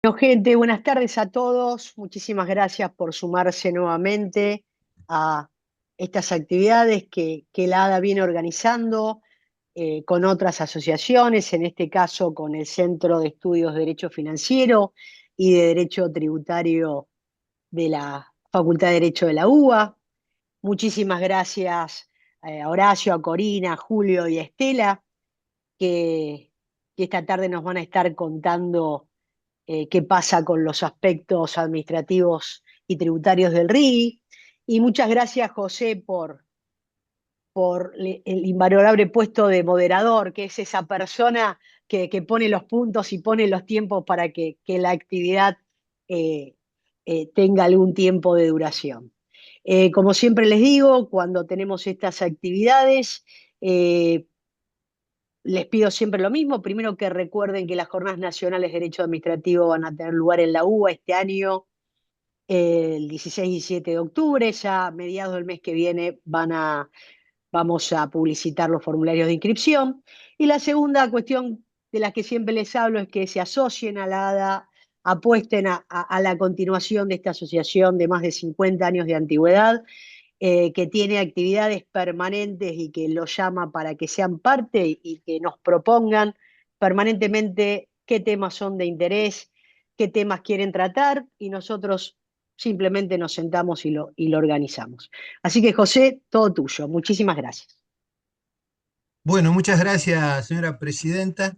Bueno, gente, buenas tardes a todos. Muchísimas gracias por sumarse nuevamente a estas actividades que la ADA viene organizando con otras asociaciones, en este caso con el Centro de Estudios de Derecho Financiero y de Derecho Tributario de la Facultad de Derecho de la UBA. Muchísimas gracias a Horacio, a Corina, a Julio y a Estela, que, que esta tarde nos van a estar contando qué pasa con los aspectos administrativos y tributarios del RIGI. Y muchas gracias, José, por el invalorable puesto de moderador, que es esa persona que pone los puntos y pone los tiempos para que la actividad eh, tenga algún tiempo de duración. Como siempre les digo, cuando tenemos estas actividades, eh, les pido siempre lo mismo. Primero, que recuerden que las Jornadas Nacionales de Derecho Administrativo van a tener lugar en la UBA este año, el 16 y 17 de octubre. Ya a mediados del mes que viene vamos a publicitar los formularios de inscripción. Y la segunda cuestión de la que siempre les hablo es que se asocien a la ADA, apuesten a la continuación de esta asociación de más de 50 años de antigüedad, que tiene actividades permanentes y que los llama para que sean parte y que nos propongan permanentemente qué temas son de interés, qué temas quieren tratar, y nosotros simplemente nos sentamos y lo organizamos. Así que, José, todo tuyo. Muchísimas gracias. Bueno, muchas gracias, señora presidenta.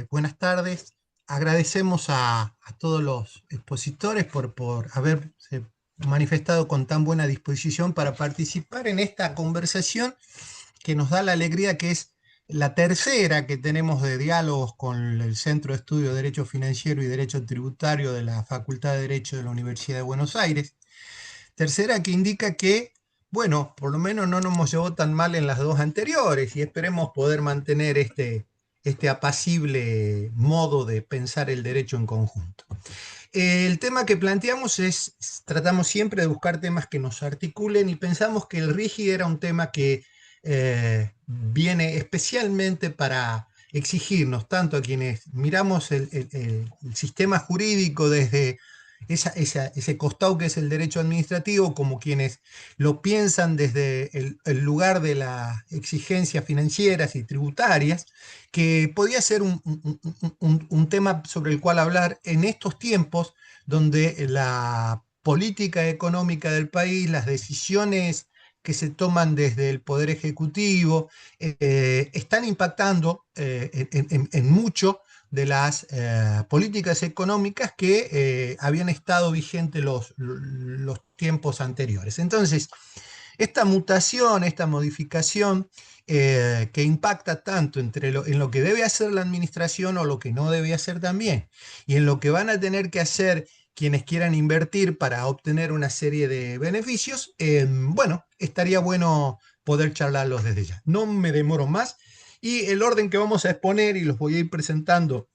Buenas tardes. Agradecemos a todos los expositores por haberse manifestado con tan buena disposición para participar en esta conversación que nos da la alegría, que es la tercera que tenemos de diálogos con el Centro de Estudio de Derecho Financiero y Derecho Tributario de la Facultad de Derecho de la Universidad de Buenos Aires. Tercera que indica que, bueno, por lo menos no nos hemos llevado tan mal en las dos anteriores y esperemos poder mantener este apacible modo de pensar el derecho en conjunto. El tema que planteamos tratamos siempre de buscar temas que nos articulen y pensamos que el RIGI era un tema que viene especialmente para exigirnos, tanto a quienes miramos el sistema jurídico desde ese costado que es el derecho administrativo, como quienes lo piensan desde el lugar de las exigencias financieras y tributarias, que podía ser un tema sobre el cual hablar en estos tiempos donde la política económica del país, las decisiones que se toman desde el Poder Ejecutivo, están impactando en mucho de las políticas económicas que habían estado vigentes los tiempos anteriores. Entonces, esta mutación, esta modificación que impacta tanto en lo que debe hacer la administración o lo que no debe hacer también, y en lo que van a tener que hacer quienes quieran invertir para obtener una serie de beneficios, bueno, estaría bueno poder charlarlos desde ya. No me demoro más y el orden que vamos a exponer y los voy a ir presentando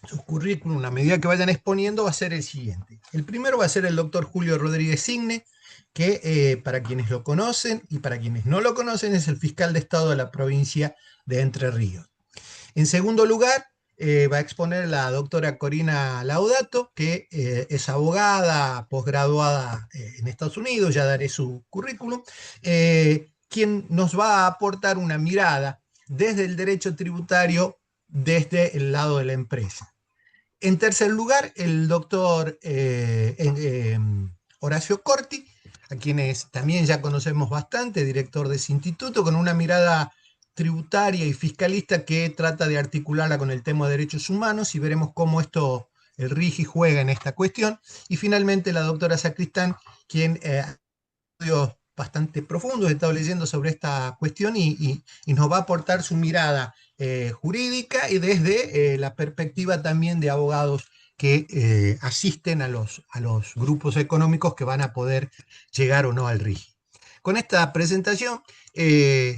sus currículum a medida que vayan exponiendo va a ser el siguiente. El primero va a ser el doctor Julio Rodríguez Signe, que para quienes lo conocen y para quienes no lo conocen es el fiscal de Estado de la provincia de Entre Ríos. En segundo lugar, va a exponer la doctora Corina Laudato, que es abogada posgraduada en Estados Unidos, ya daré su currículum, quien nos va a aportar una mirada desde el derecho tributario, desde el lado de la empresa. En tercer lugar, el doctor Horacio Corti, a quienes también ya conocemos bastante, director de ese instituto, con una mirada tributaria y fiscalista que trata de articularla con el tema de derechos humanos y veremos cómo el RIGI juega en esta cuestión. Y finalmente la doctora Sacristán, quien estudios bastante profundos he estado leyendo sobre esta cuestión y nos va a aportar su mirada jurídica y desde la perspectiva también de abogados que asisten a los grupos económicos que van a poder llegar o no al RIGI. Con esta presentación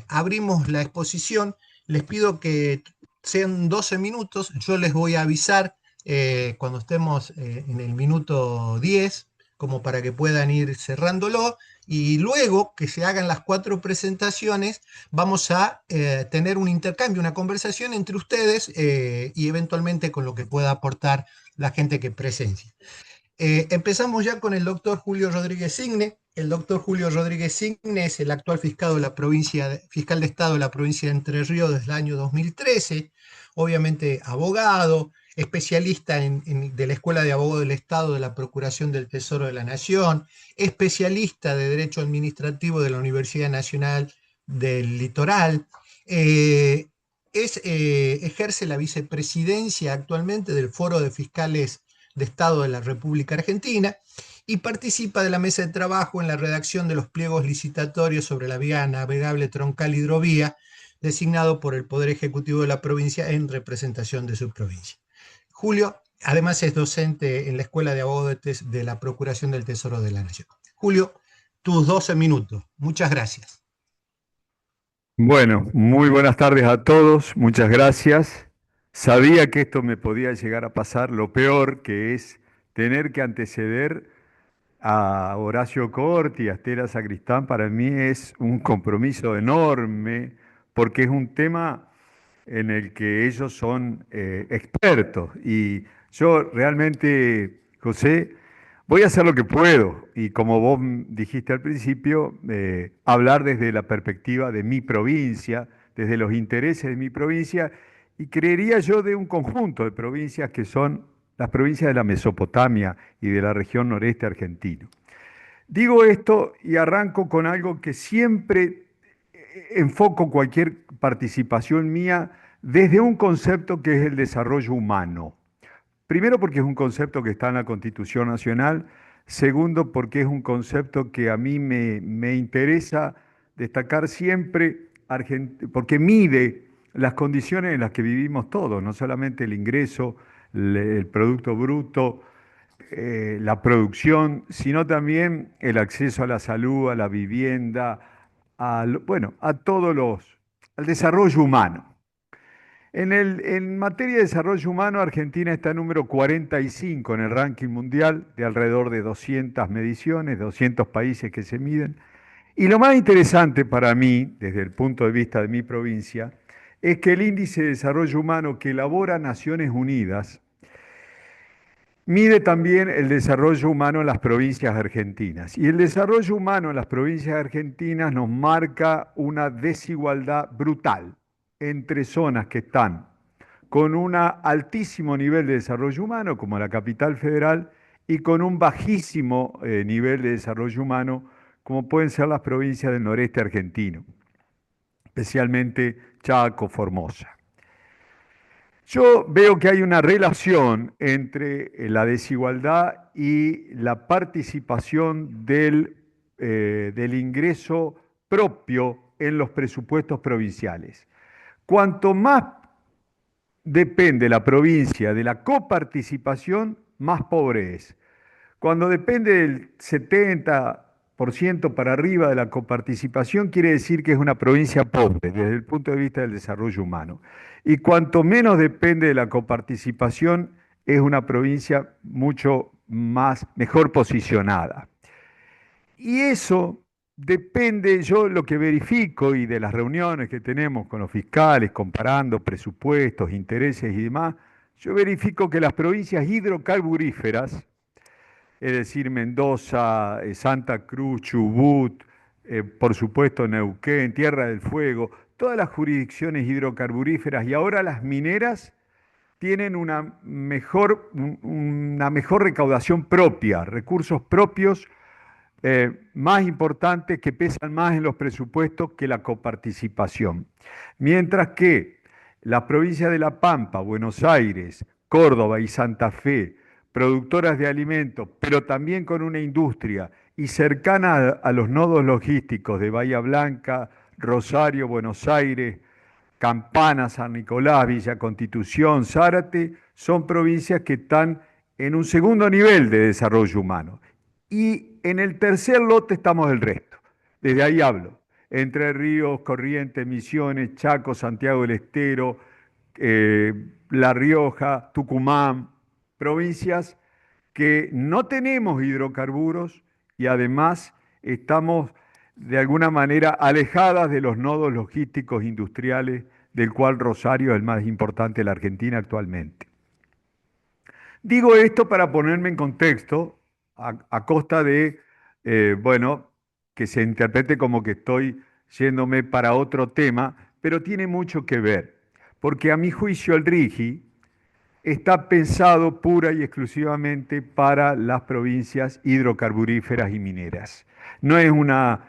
abrimos la exposición. Les pido que sean 12 minutos. Yo les voy a avisar cuando estemos en el minuto 10 como para que puedan ir cerrándolo. Y luego que se hagan las 4 presentaciones, vamos a tener un intercambio, una conversación entre ustedes y eventualmente con lo que pueda aportar la gente que presencia. Empezamos ya con el doctor Julio Rodríguez Signe. El doctor Julio Rodríguez Signe es el actual fiscal de, fiscal de Estado de la provincia de Entre Ríos desde el año 2013, obviamente abogado, especialista de la Escuela de Abogados del Estado de la Procuración del Tesoro de la Nación, especialista de Derecho Administrativo de la Universidad Nacional del Litoral. Ejerce la vicepresidencia actualmente del Foro de Fiscales de Estado de la República Argentina y participa de la mesa de trabajo en la redacción de los pliegos licitatorios sobre la vía navegable troncal hidrovía, designado por el Poder Ejecutivo de la provincia en representación de su provincia. Julio, además, es docente en la Escuela de Abogados de la Procuración del Tesoro de la Nación. Julio, tus 12 minutos. Muchas gracias. Bueno, muy buenas tardes a todos, muchas gracias. Sabía que esto me podía llegar a pasar, lo peor que es tener que anteceder a Horacio Corti y a Estela Sacristán, para mí es un compromiso enorme, porque es un tema en el que ellos son expertos. Y yo realmente, José, voy a hacer lo que puedo. Y como vos dijiste al principio, hablar desde la perspectiva de mi provincia, desde los intereses de mi provincia, y creería yo de un conjunto de provincias que son las provincias de la Mesopotamia y de la región noreste argentino. Digo esto y arranco con algo que siempre enfoco cualquier participación mía desde un concepto que es el desarrollo humano. Primero porque es un concepto que está en la Constitución Nacional, segundo porque es un concepto que a mí me interesa destacar siempre, porque mide las condiciones en las que vivimos todos, no solamente el ingreso, el Producto Bruto, la producción, sino también el acceso a la salud, a la vivienda, bueno, al desarrollo humano. En materia de desarrollo humano, Argentina está número 45 en el ranking mundial de alrededor de 200 mediciones, 200 países que se miden. Y lo más interesante para mí, desde el punto de vista de mi provincia, es que el índice de desarrollo humano que elabora Naciones Unidas mide también el desarrollo humano en las provincias argentinas. Y el desarrollo humano en las provincias argentinas nos marca una desigualdad brutal entre zonas que están con un altísimo nivel de desarrollo humano, como la capital federal, y con un bajísimo nivel de desarrollo humano, como pueden ser las provincias del noreste argentino, especialmente Chaco, Formosa. Yo veo que hay una relación entre la desigualdad y la participación del ingreso propio en los presupuestos provinciales. Cuanto más depende la provincia de la coparticipación, más pobre es. Cuando depende del 70% para arriba de la coparticipación, quiere decir que es una provincia pobre desde el punto de vista del desarrollo humano. Y cuanto menos depende de la coparticipación, es una provincia mucho mejor posicionada. Y eso depende, yo lo que verifico y de las reuniones que tenemos con los fiscales, comparando presupuestos, intereses y demás, yo verifico que las provincias hidrocarburíferas, es decir, Mendoza, Santa Cruz, Chubut, por supuesto Neuquén, Tierra del Fuego, todas las jurisdicciones hidrocarburíferas y ahora las mineras tienen una mejor recaudación propia, recursos propios más importantes que pesan más en los presupuestos que la coparticipación. Mientras que las provincias de La Pampa, Buenos Aires, Córdoba y Santa Fe, productoras de alimentos, pero también con una industria y cercana a los nodos logísticos de Bahía Blanca, Rosario, Buenos Aires, Campana, San Nicolás, Villa Constitución, Zárate, son provincias que están en un segundo nivel de desarrollo humano. Y en el tercer lote estamos el resto. Desde ahí hablo. Entre Ríos, Corrientes, Misiones, Chaco, Santiago del Estero, La Rioja, Tucumán, provincias que no tenemos hidrocarburos y además estamos de alguna manera alejadas de los nodos logísticos industriales, del cual Rosario es el más importante de la Argentina actualmente. Digo esto para ponerme en contexto, a costa de, bueno, que se interprete como que estoy yéndome para otro tema, pero tiene mucho que ver, porque a mi juicio el RIGI está pensado pura y exclusivamente para las provincias hidrocarburíferas y mineras. No es una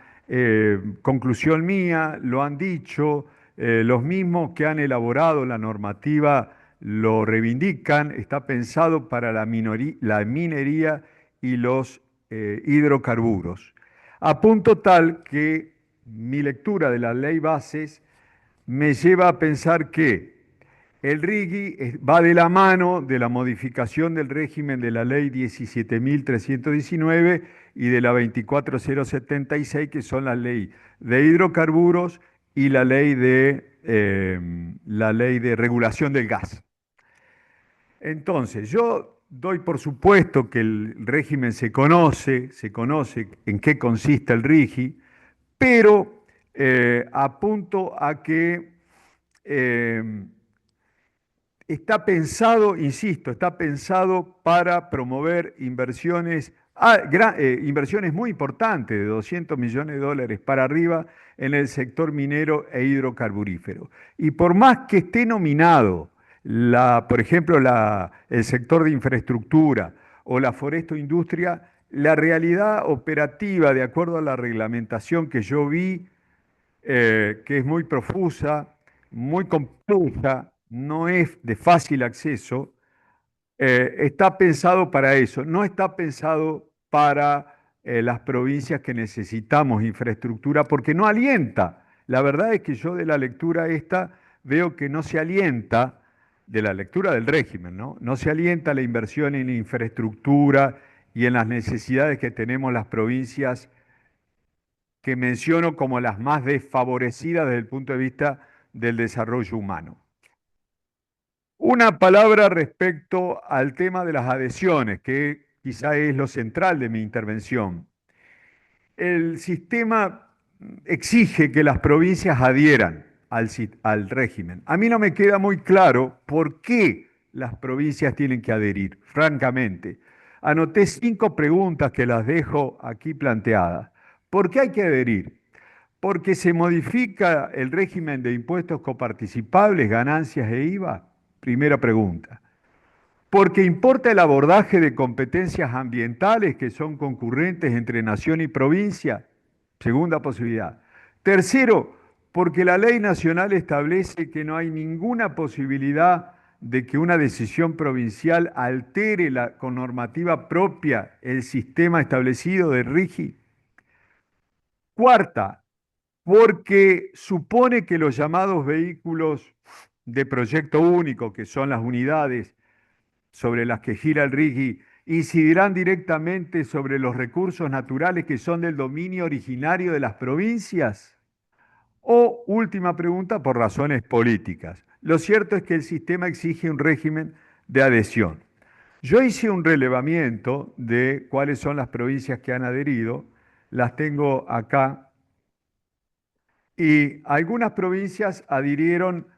conclusión mía, lo han dicho, los mismos que han elaborado la normativa lo reivindican, está pensado para la minería y los hidrocarburos. A punto tal que mi lectura de la ley bases me lleva a pensar que el RIGI va de la mano de la modificación del régimen de la ley 17.319 y de la 24.076, que son la ley de hidrocarburos y la ley de regulación del gas. Entonces, yo doy por supuesto que el régimen se conoce en qué consiste el RIGI, pero apunto a que está pensado, insisto, está pensado para promover inversiones, inversiones muy importantes, de 200 millones de dólares para arriba en el sector minero e hidrocarburífero. Y por más que esté nominado, por ejemplo, el sector de infraestructura o la foresto-industria, la realidad operativa, de acuerdo a la reglamentación que yo vi, que es muy profusa, muy compleja, no es de fácil acceso, está pensado para eso, no está pensado para las provincias que necesitamos infraestructura, porque no alienta. La verdad es que yo de la lectura esta veo que no se alienta, de la lectura del régimen, ¿no? No se alienta la inversión en infraestructura y en las necesidades que tenemos las provincias que menciono como las más desfavorecidas desde el punto de vista del desarrollo humano. Una palabra respecto al tema de las adhesiones, que quizá es lo central de mi intervención. El sistema exige que las provincias adhieran al régimen. A mí no me queda muy claro por qué las provincias tienen que adherir, francamente. Anoté 5 preguntas que las dejo aquí planteadas. ¿Por qué hay que adherir? Porque se modifica el régimen de impuestos coparticipables, ganancias e IVA. Primera pregunta. Porque importa el abordaje de competencias ambientales que son concurrentes entre nación y provincia. Segunda posibilidad. Tercero, porque la ley nacional establece que no hay ninguna posibilidad de que una decisión provincial altere con normativa propia el sistema establecido de RIGI. Cuarta, porque supone que los llamados vehículos de proyecto único, que son las unidades sobre las que gira el RIGI, incidirán directamente sobre los recursos naturales que son del dominio originario de las provincias. O, última pregunta, por razones políticas. Lo cierto es que el sistema exige un régimen de adhesión. Yo hice un relevamiento de cuáles son las provincias que han adherido, las tengo acá, y algunas provincias adhirieron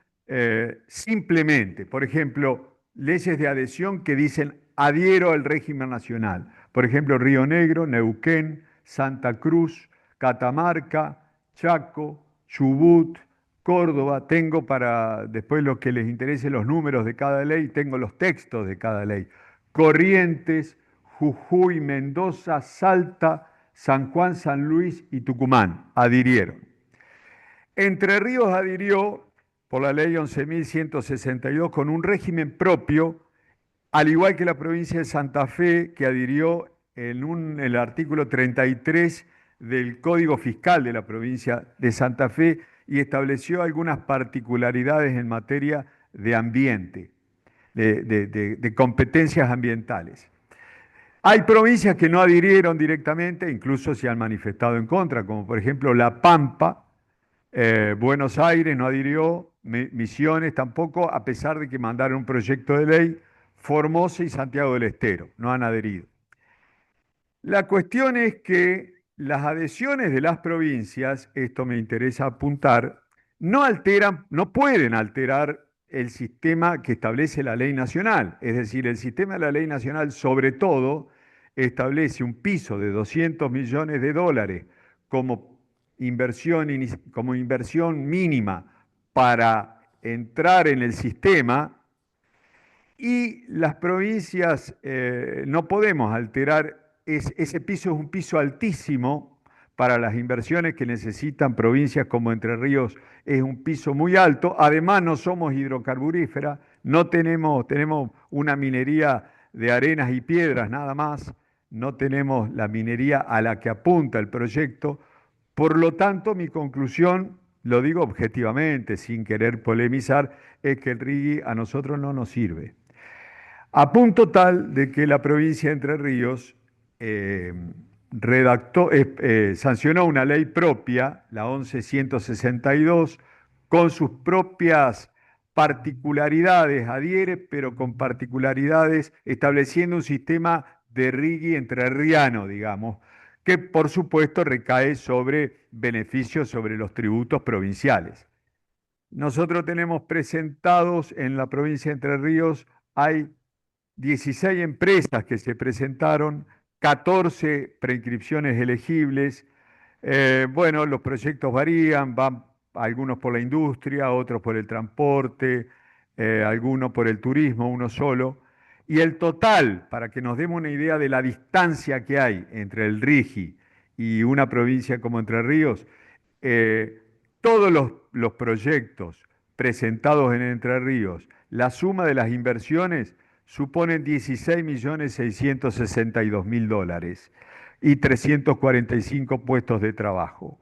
simplemente, por ejemplo, leyes de adhesión que dicen adhiero al régimen nacional. Por ejemplo, Río Negro, Neuquén, Santa Cruz, Catamarca, Chaco, Chubut, Córdoba. Tengo para después los que les interese los números de cada ley, tengo los textos de cada ley. Corrientes, Jujuy, Mendoza, Salta, San Juan, San Luis y Tucumán adhirieron. Entre Ríos adhirió por la ley 11.162 con un régimen propio, al igual que la provincia de Santa Fe, que adhirió en el artículo 33 del Código Fiscal de la provincia de Santa Fe y estableció algunas particularidades en materia de ambiente, de competencias ambientales. Hay provincias que no adhirieron directamente, incluso se han manifestado en contra, como por ejemplo La Pampa. Buenos Aires no adhirió, Misiones tampoco, a pesar de que mandaron un proyecto de ley. Formosa y Santiago del Estero, no han adherido. La cuestión es que las adhesiones de las provincias, esto me interesa apuntar, no alteran, no pueden alterar el sistema que establece la ley nacional. Es decir, el sistema de la ley nacional, sobre todo, establece un piso de 200 millones de dólares como como inversión mínima para entrar en el sistema, y las provincias no podemos alterar, ese piso es un piso altísimo para las inversiones que necesitan provincias como Entre Ríos, es un piso muy alto. Además no somos hidrocarburífera, no tenemos una minería de arenas y piedras nada más, no tenemos la minería a la que apunta el proyecto. Por lo tanto, mi conclusión, lo digo objetivamente, sin querer polemizar, es que el RIGI a nosotros no nos sirve. A punto tal de que la provincia de Entre Ríos eh, sancionó una ley propia, la 11.162, con sus propias particularidades, adhiere, pero con particularidades, estableciendo un sistema de RIGI entrerriano, digamos, que por supuesto recae sobre beneficios sobre los tributos provinciales. Nosotros tenemos presentados en la provincia de Entre Ríos, hay 16 empresas que se presentaron, 14 preinscripciones elegibles. Bueno, los proyectos varían, van algunos por la industria, otros por el transporte, algunos por el turismo, uno solo. Y el total, para que nos demos una idea de la distancia que hay entre el RIGI y una provincia como Entre Ríos, eh, todos los proyectos presentados en Entre Ríos, la suma de las inversiones suponen 16.662.000 dólares y 345 puestos de trabajo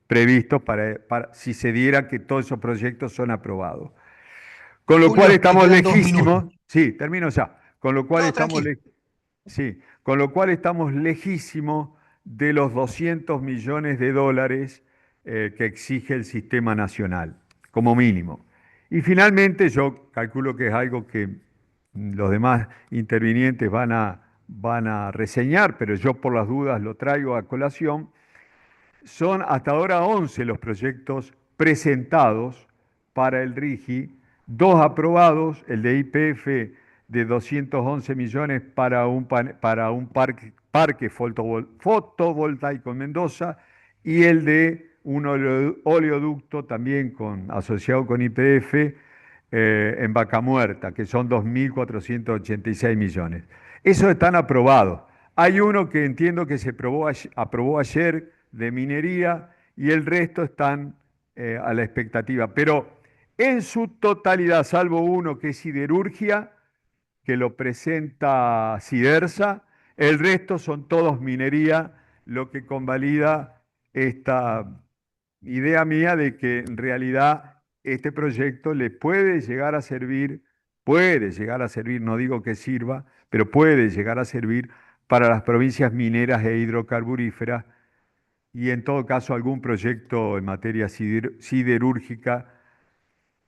previstos si se diera que todos esos proyectos son aprobados. Con lo cual Julio, te estamos quedan 2 minutos. lejísimos, sí, termino ya, con lo cual No, estamos, tranquilo. sí, con lo cual estamos lejísimos de los 200 millones de dólares que exige el sistema nacional, como mínimo. Y finalmente yo calculo que es algo que los demás intervinientes van a reseñar, pero yo por las dudas lo traigo a colación. Son hasta ahora 11 los proyectos presentados para el RIGI, 2 aprobados, el de YPF de 211 millones para un parque fotovoltaico en Mendoza, y el de un oleoducto también asociado con YPF en Vaca Muerta, que son 2.486 millones. Esos están aprobados. Hay uno que entiendo que se aprobó ayer de minería, y el resto están a la expectativa. Pero en su totalidad, salvo uno que es siderurgia, que lo presenta Sidersa, el resto son todos minería, lo que convalida esta idea mía de que en realidad este proyecto le puede llegar a servir, no digo que sirva, pero puede llegar a servir para las provincias mineras e hidrocarburíferas, y en todo caso algún proyecto en materia siderúrgica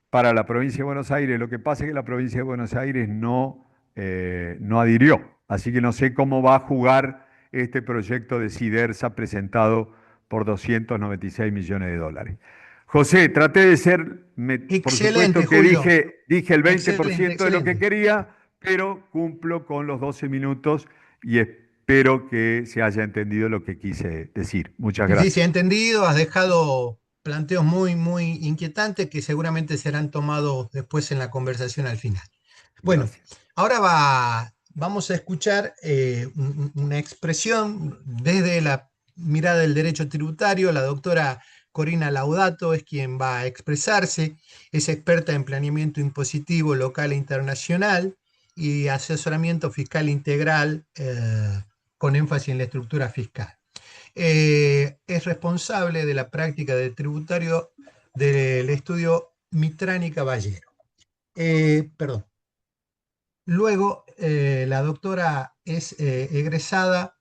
para la provincia de Buenos Aires. Lo que pasa es que la provincia de Buenos Aires no adhirió, así que no sé cómo va a jugar este proyecto de Sidersa presentado por 296 millones de dólares. José, traté de ser, por Excelente, supuesto que Julio. dije el 20% Excelente, de lo que excelente. quería, pero cumplo con los 12 minutos y espero que se haya entendido lo que quise decir. Muchas Sí, sí, gracias. se ha entendido. Has dejado planteos muy, muy inquietantes que seguramente serán tomados después en la conversación al final. Bueno, Gracias. ahora vamos a escuchar una expresión desde la mirada del derecho tributario. La doctora Corina Laudato es quien va a expresarse. Es experta en planeamiento impositivo local e internacional y asesoramiento fiscal integral con énfasis en la estructura fiscal. Es responsable de la práctica del tributario del estudio Mitrani Caballero. Perdón. Luego, la doctora es egresada,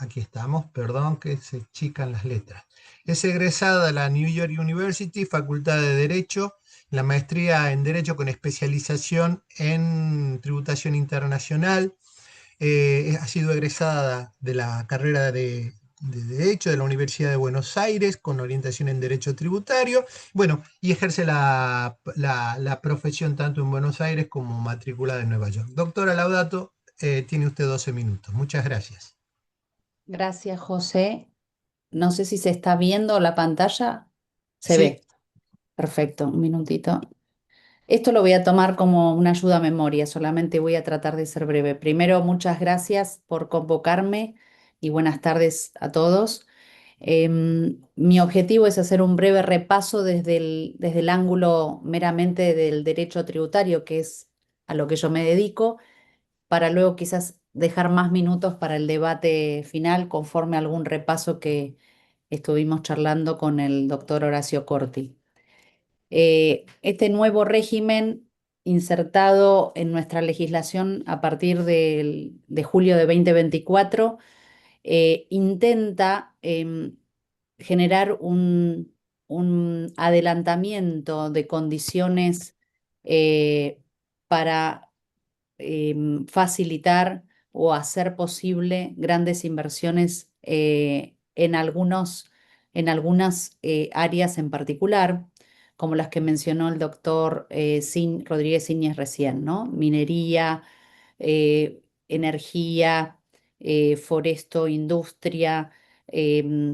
aquí estamos, perdón que se chican las letras. Es egresada de la New York University, Facultad de Derecho, la maestría en Derecho con especialización en tributación internacional. Ha sido egresada de la carrera de Derecho de la Universidad de Buenos Aires con orientación en Derecho Tributario. Bueno, y ejerce la profesión tanto en Buenos Aires como matriculada en Nueva York. Doctora Laudato, tiene usted 12 minutos. Muchas gracias. Gracias, José. No sé si se está viendo la pantalla. Se Sí, ve. Perfecto, un minutito. Esto lo voy a tomar como una ayuda a memoria, solamente voy a tratar de ser breve. Primero, muchas gracias por convocarme y buenas tardes a todos. Mi objetivo es hacer un breve repaso desde el ángulo meramente del derecho tributario, que es a lo que yo me dedico, para luego quizás dejar más minutos para el debate final conforme a algún repaso que estuvimos charlando con el doctor Horacio Corti. Este nuevo régimen insertado en nuestra legislación a partir de julio de 2024 intenta generar un adelantamiento de condiciones para facilitar o hacer posible grandes inversiones en algunas áreas en particular, como las que mencionó el doctor Rodríguez Íñez recién, ¿no? Minería, energía, foresto, industria,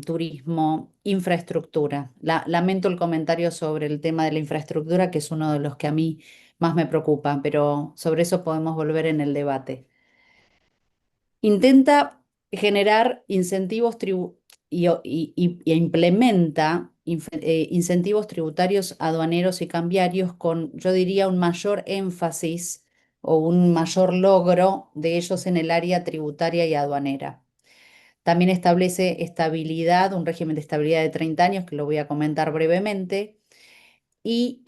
turismo, infraestructura. Lamento el comentario sobre el tema de la infraestructura, que es uno de los que a mí más me preocupa, pero sobre eso podemos volver en el debate. Intenta generar incentivos e implementa incentivos tributarios, aduaneros y cambiarios con, yo diría, un mayor énfasis o un mayor logro de ellos en el área tributaria y aduanera. También establece estabilidad, un régimen de estabilidad de 30 años, que lo voy a comentar brevemente, y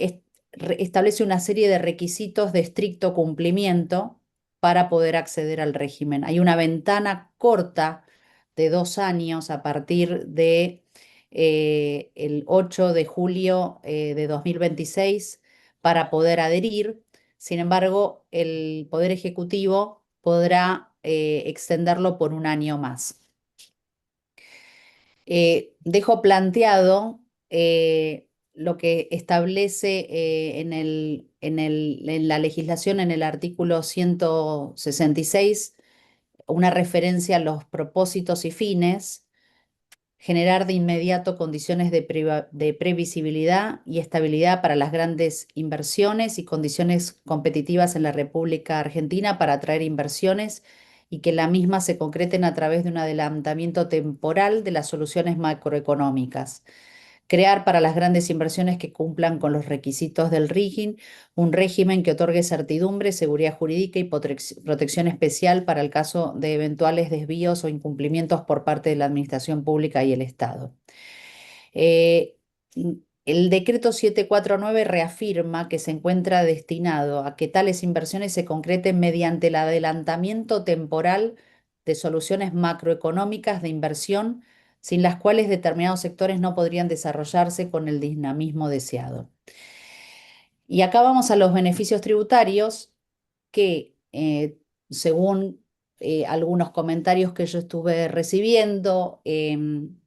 establece una serie de requisitos de estricto cumplimiento para poder acceder al régimen. Hay una ventana corta de 2 años a partir de el 8 de julio de 2026 para poder adherir. Sin embargo, el Poder Ejecutivo podrá extenderlo por 1 año más. Dejo planteado lo que establece en la legislación en el artículo 166, una referencia a los propósitos y fines, generar de inmediato condiciones de previsibilidad y estabilidad para las grandes inversiones y condiciones competitivas en la República Argentina para atraer inversiones y que la misma se concreten a través de un adelantamiento temporal de las soluciones macroeconómicas. Crear para las grandes inversiones que cumplan con los requisitos del RIGIN un régimen que otorgue certidumbre, seguridad jurídica y protección especial para el caso de eventuales desvíos o incumplimientos por parte de la Administración Pública y el Estado. Eh, el decreto 749 reafirma que se encuentra destinado a que tales inversiones se concreten mediante el adelantamiento temporal de soluciones macroeconómicas de inversión sin las cuales determinados sectores no podrían desarrollarse con el dinamismo deseado. Y acá vamos a los beneficios tributarios que, según algunos comentarios que yo estuve recibiendo,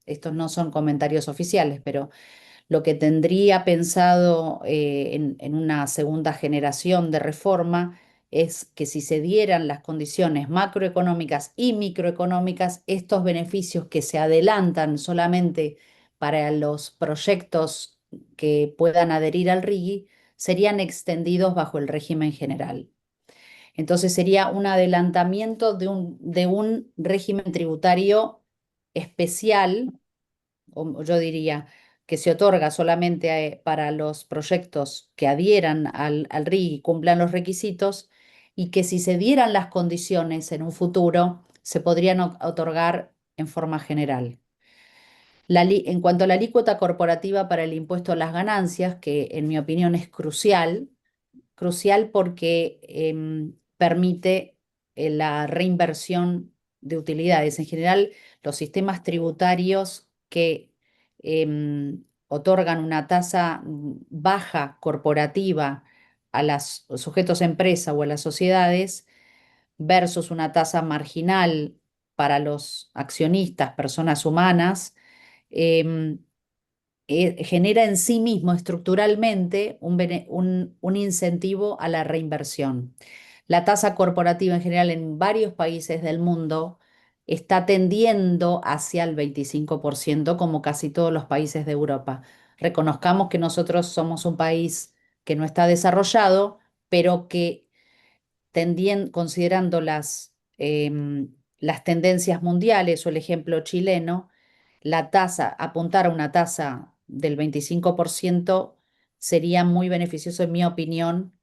estos no son comentarios oficiales, pero lo que tendría pensado en una segunda generación de reforma es que si se dieran las condiciones macroeconómicas y microeconómicas, estos beneficios que se adelantan solamente para los proyectos que puedan adherir al RIGI serían extendidos bajo el régimen general. Entonces sería un adelantamiento de un régimen tributario especial, o yo diría, que se otorga solamente para los proyectos que adhieran al RIGI y cumplan los requisitos, y que si se dieran las condiciones en un futuro, se podrían otorgar en forma general. En cuanto a la alícuota corporativa para el impuesto a las ganancias, que en mi opinión es crucial porque permite la reinversión de utilidades. En general, los sistemas tributarios que otorgan una tasa baja corporativa a los sujetos empresa o a las sociedades versus una tasa marginal para los accionistas, personas humanas, em, genera en sí mismo estructuralmente un incentivo a la reinversión. La tasa corporativa en general en varios países del mundo está tendiendo hacia el 25%, como casi todos los países de Europa. Reconozcamos que nosotros somos un país que no está desarrollado, pero que considerando las tendencias mundiales o el ejemplo chileno, apuntar a una tasa del 25% sería muy beneficioso, en mi opinión,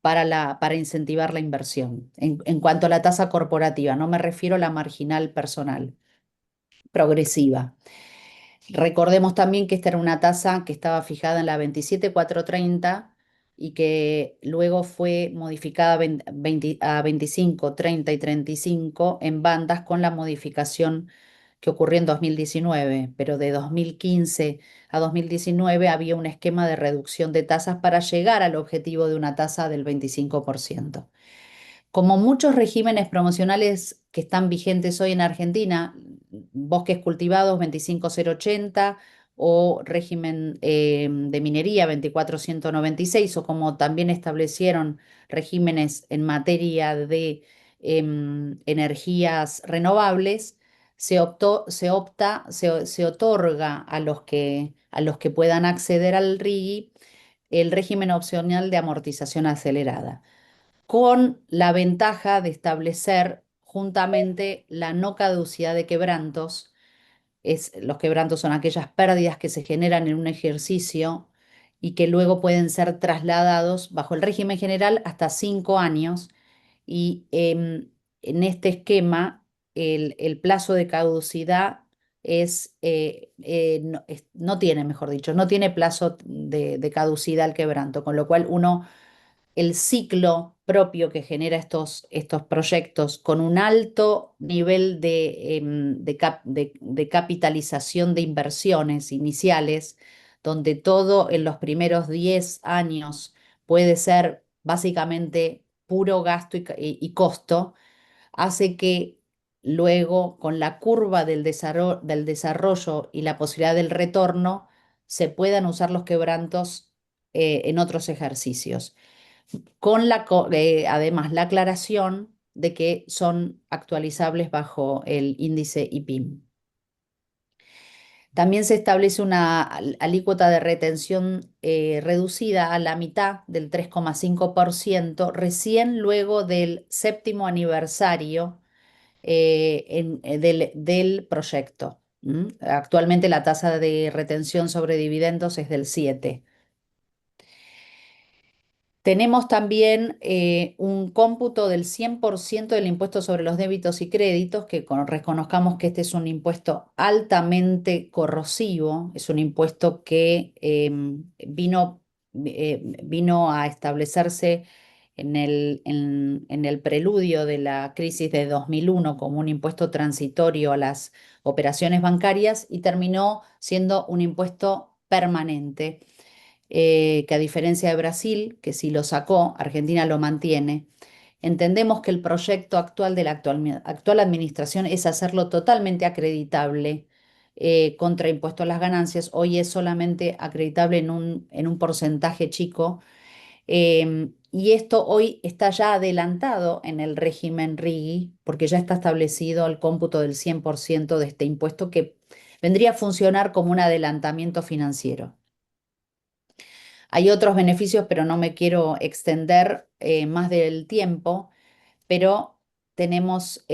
para incentivar la inversión. En cuanto a la tasa corporativa, no me refiero a la marginal personal, progresiva. Recordemos también que esta era una tasa que estaba fijada en la 27.430 y que luego fue modificada a 25, 30 y 35 en bandas con la modificación que ocurrió en 2019, pero de 2015 a 2019 había un esquema de reducción de tasas para llegar al objetivo de una tasa del 25%. Como muchos regímenes promocionales que están vigentes hoy en Argentina, bosques cultivados 25080 o régimen de minería 24196, o como también establecieron regímenes en materia de energías renovables, se otorga a los que puedan acceder al RIGI el régimen opcional de amortización acelerada, con la ventaja de establecer juntamente la no caducidad de quebrantos. Los quebrantos son aquellas pérdidas que se generan en un ejercicio y que luego pueden ser trasladados bajo el régimen general hasta 5 años. Y en este esquema, el plazo de caducidad no tiene, mejor dicho, no tiene plazo de caducidad el quebranto, con lo cual el ciclo propio que genera estos proyectos con un alto nivel de capitalización de inversiones iniciales, donde todo en los primeros 10 años puede ser básicamente puro gasto y costo, hace que luego con la curva del desarrollo y la posibilidad del retorno se puedan usar los quebrantos en otros ejercicios, además la aclaración de que son actualizables bajo el índice IPIM. También se establece una alícuota de retención reducida a la mitad del 3,5% recién luego del 7º aniversario del proyecto. Actualmente la tasa de retención sobre dividendos es del 7%. Tenemos también un cómputo del 100% del impuesto sobre los débitos y créditos, que reconozcamos que este es un impuesto altamente corrosivo, es un impuesto que vino a establecerse en el preludio de la crisis de 2001 como un impuesto transitorio a las operaciones bancarias y terminó siendo un impuesto permanente, que a diferencia de Brasil, que sí lo sacó, Argentina lo mantiene. Entendemos que el proyecto actual de la actual administración es hacerlo totalmente acreditable contra impuesto a las ganancias. Hoy es solamente acreditable en un porcentaje chico, y esto hoy está ya adelantado en el régimen RIGI porque ya está establecido el cómputo del 100% de este impuesto, que vendría a funcionar como un adelantamiento financiero. Hay otros beneficios, pero no me quiero extender más del tiempo, pero tenemos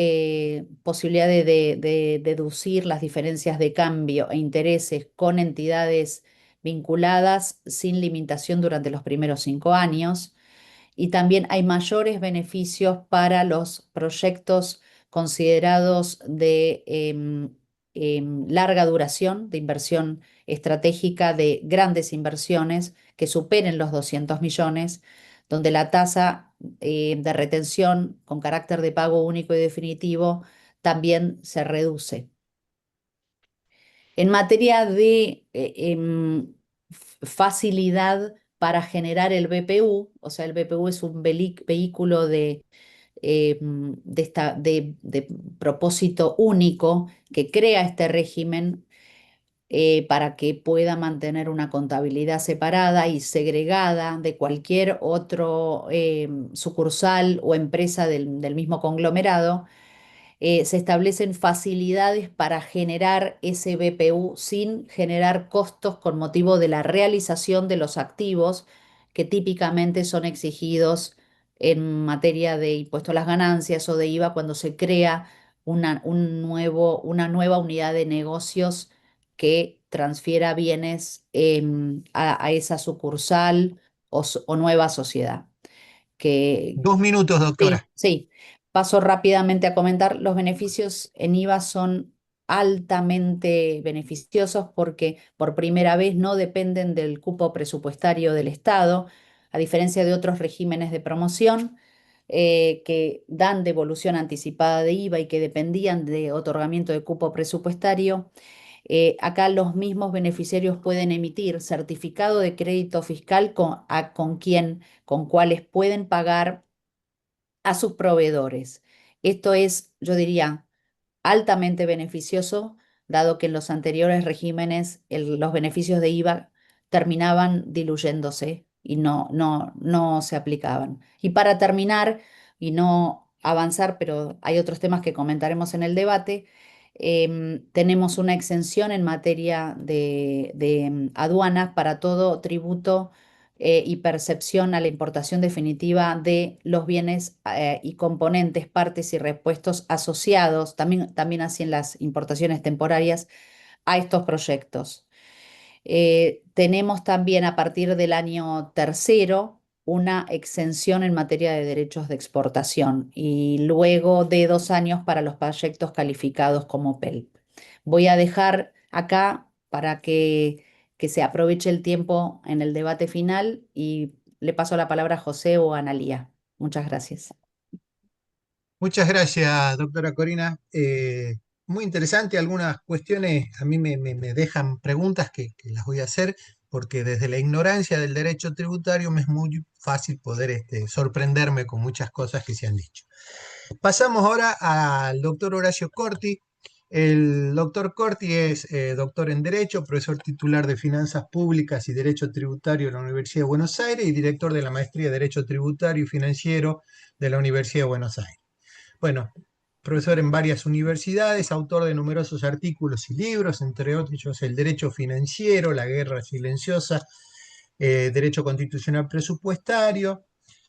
posibilidad de deducir las diferencias de cambio e intereses con entidades vinculadas sin limitación durante los primeros 5 años. Y también hay mayores beneficios para los proyectos considerados de larga duración, de inversión estratégica, de grandes inversiones que superen los 200 millones, donde la tasa de retención con carácter de pago único y definitivo también se reduce. En materia de facilidad para generar el BPU, o sea, el BPU es un vehículo de propósito único que crea este régimen para que pueda mantener una contabilidad separada y segregada de cualquier otro sucursal o empresa del mismo conglomerado. Se establecen facilidades para generar ese BPU sin generar costos con motivo de la realización de los activos que típicamente son exigidos en materia de impuesto a las ganancias o de IVA cuando se crea una nueva unidad de negocios que transfiera bienes a esa sucursal o nueva sociedad. Que, 2 minutos, Sí, doctora. sí. Paso rápidamente a comentar. Los beneficios en IVA son altamente beneficiosos porque por primera vez no dependen del cupo presupuestario del Estado, a diferencia de otros regímenes de promoción que dan devolución anticipada de IVA y que dependían de otorgamiento de cupo presupuestario. Acá los mismos beneficiarios pueden emitir certificado de crédito fiscal con cuales pueden pagar a sus proveedores. Esto es, yo diría, altamente beneficioso, dado que en los anteriores regímenes los beneficios de IVA terminaban diluyéndose y no se aplicaban. Y para terminar, y no avanzar, pero hay otros temas que comentaremos en el debate, tenemos una exención en materia de aduanas para todo tributo y percepción a la importación definitiva de los bienes y componentes, partes y repuestos asociados, también así en las importaciones temporarias, a estos proyectos. Tenemos también a partir del año tercero una exención en materia de derechos de exportación y luego de 2 años para los proyectos calificados como PELP. Voy a dejar acá para que se aproveche el tiempo en el debate final y le paso la palabra a José o a Analía. Muchas gracias. Muchas gracias, doctora Corina. Muy interesante, algunas cuestiones a mí me dejan preguntas que las voy a hacer, porque desde la ignorancia del derecho tributario me es muy fácil poder sorprenderme con muchas cosas que se han dicho. Pasamos ahora al doctor Horacio Corti. El doctor Corti es doctor en Derecho, profesor titular de Finanzas Públicas y Derecho Tributario de la Universidad de Buenos Aires y director de la Maestría de Derecho Tributario y Financiero de la Universidad de Buenos Aires. Bueno, profesor en varias universidades, autor de numerosos artículos y libros, entre otros El Derecho Financiero, La Guerra Silenciosa, Derecho Constitucional Presupuestario,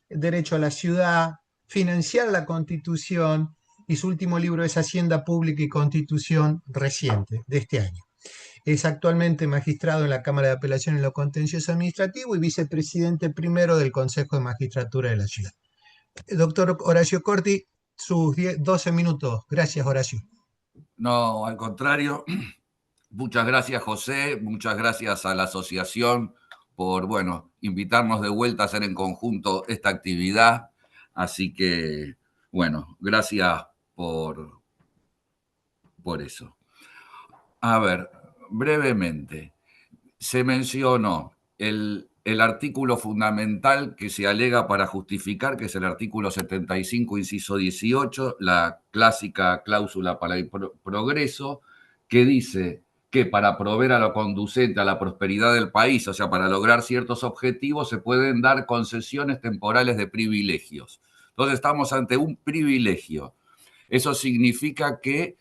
Derecho a la Ciudad, Financiar la Constitución, y su último libro es Hacienda Pública y Constitución, reciente, de este año. Es actualmente magistrado en la Cámara de Apelación en lo Contencioso Administrativo y vicepresidente primero del Consejo de Magistratura de la Ciudad. Doctor Horacio Corti, sus 12 minutos. Gracias, Horacio. No, al contrario. Muchas gracias, José. Muchas gracias a la asociación por, bueno, invitarnos de vuelta a hacer en conjunto esta actividad. Así que, bueno, gracias por eso. A ver, brevemente, se mencionó el artículo fundamental que se alega para justificar, que es el artículo 75, inciso 18, la clásica cláusula para el progreso, que dice que para proveer a lo conducente a la prosperidad del país, o sea, para lograr ciertos objetivos, se pueden dar concesiones temporales de privilegios. Entonces estamos ante un privilegio. Eso significa que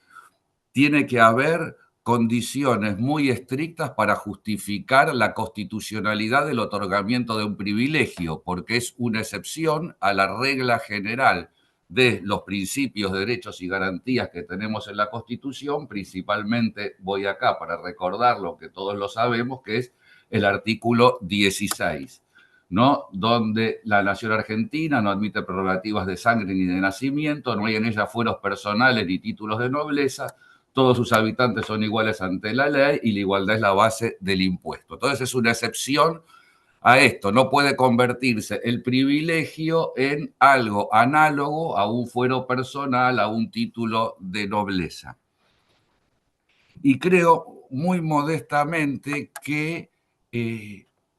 tiene que haber condiciones muy estrictas para justificar la constitucionalidad del otorgamiento de un privilegio, porque es una excepción a la regla general de los principios, derechos y garantías que tenemos en la Constitución. Principalmente voy acá para recordar lo que todos lo sabemos, que es el artículo 16, ¿no? Donde la nación argentina no admite prerrogativas de sangre ni de nacimiento, no hay en ella fueros personales ni títulos de nobleza, todos sus habitantes son iguales ante la ley y la igualdad es la base del impuesto. Entonces es una excepción a esto. No puede convertirse el privilegio en algo análogo a un fuero personal, a un título de nobleza. Y creo, muy modestamente que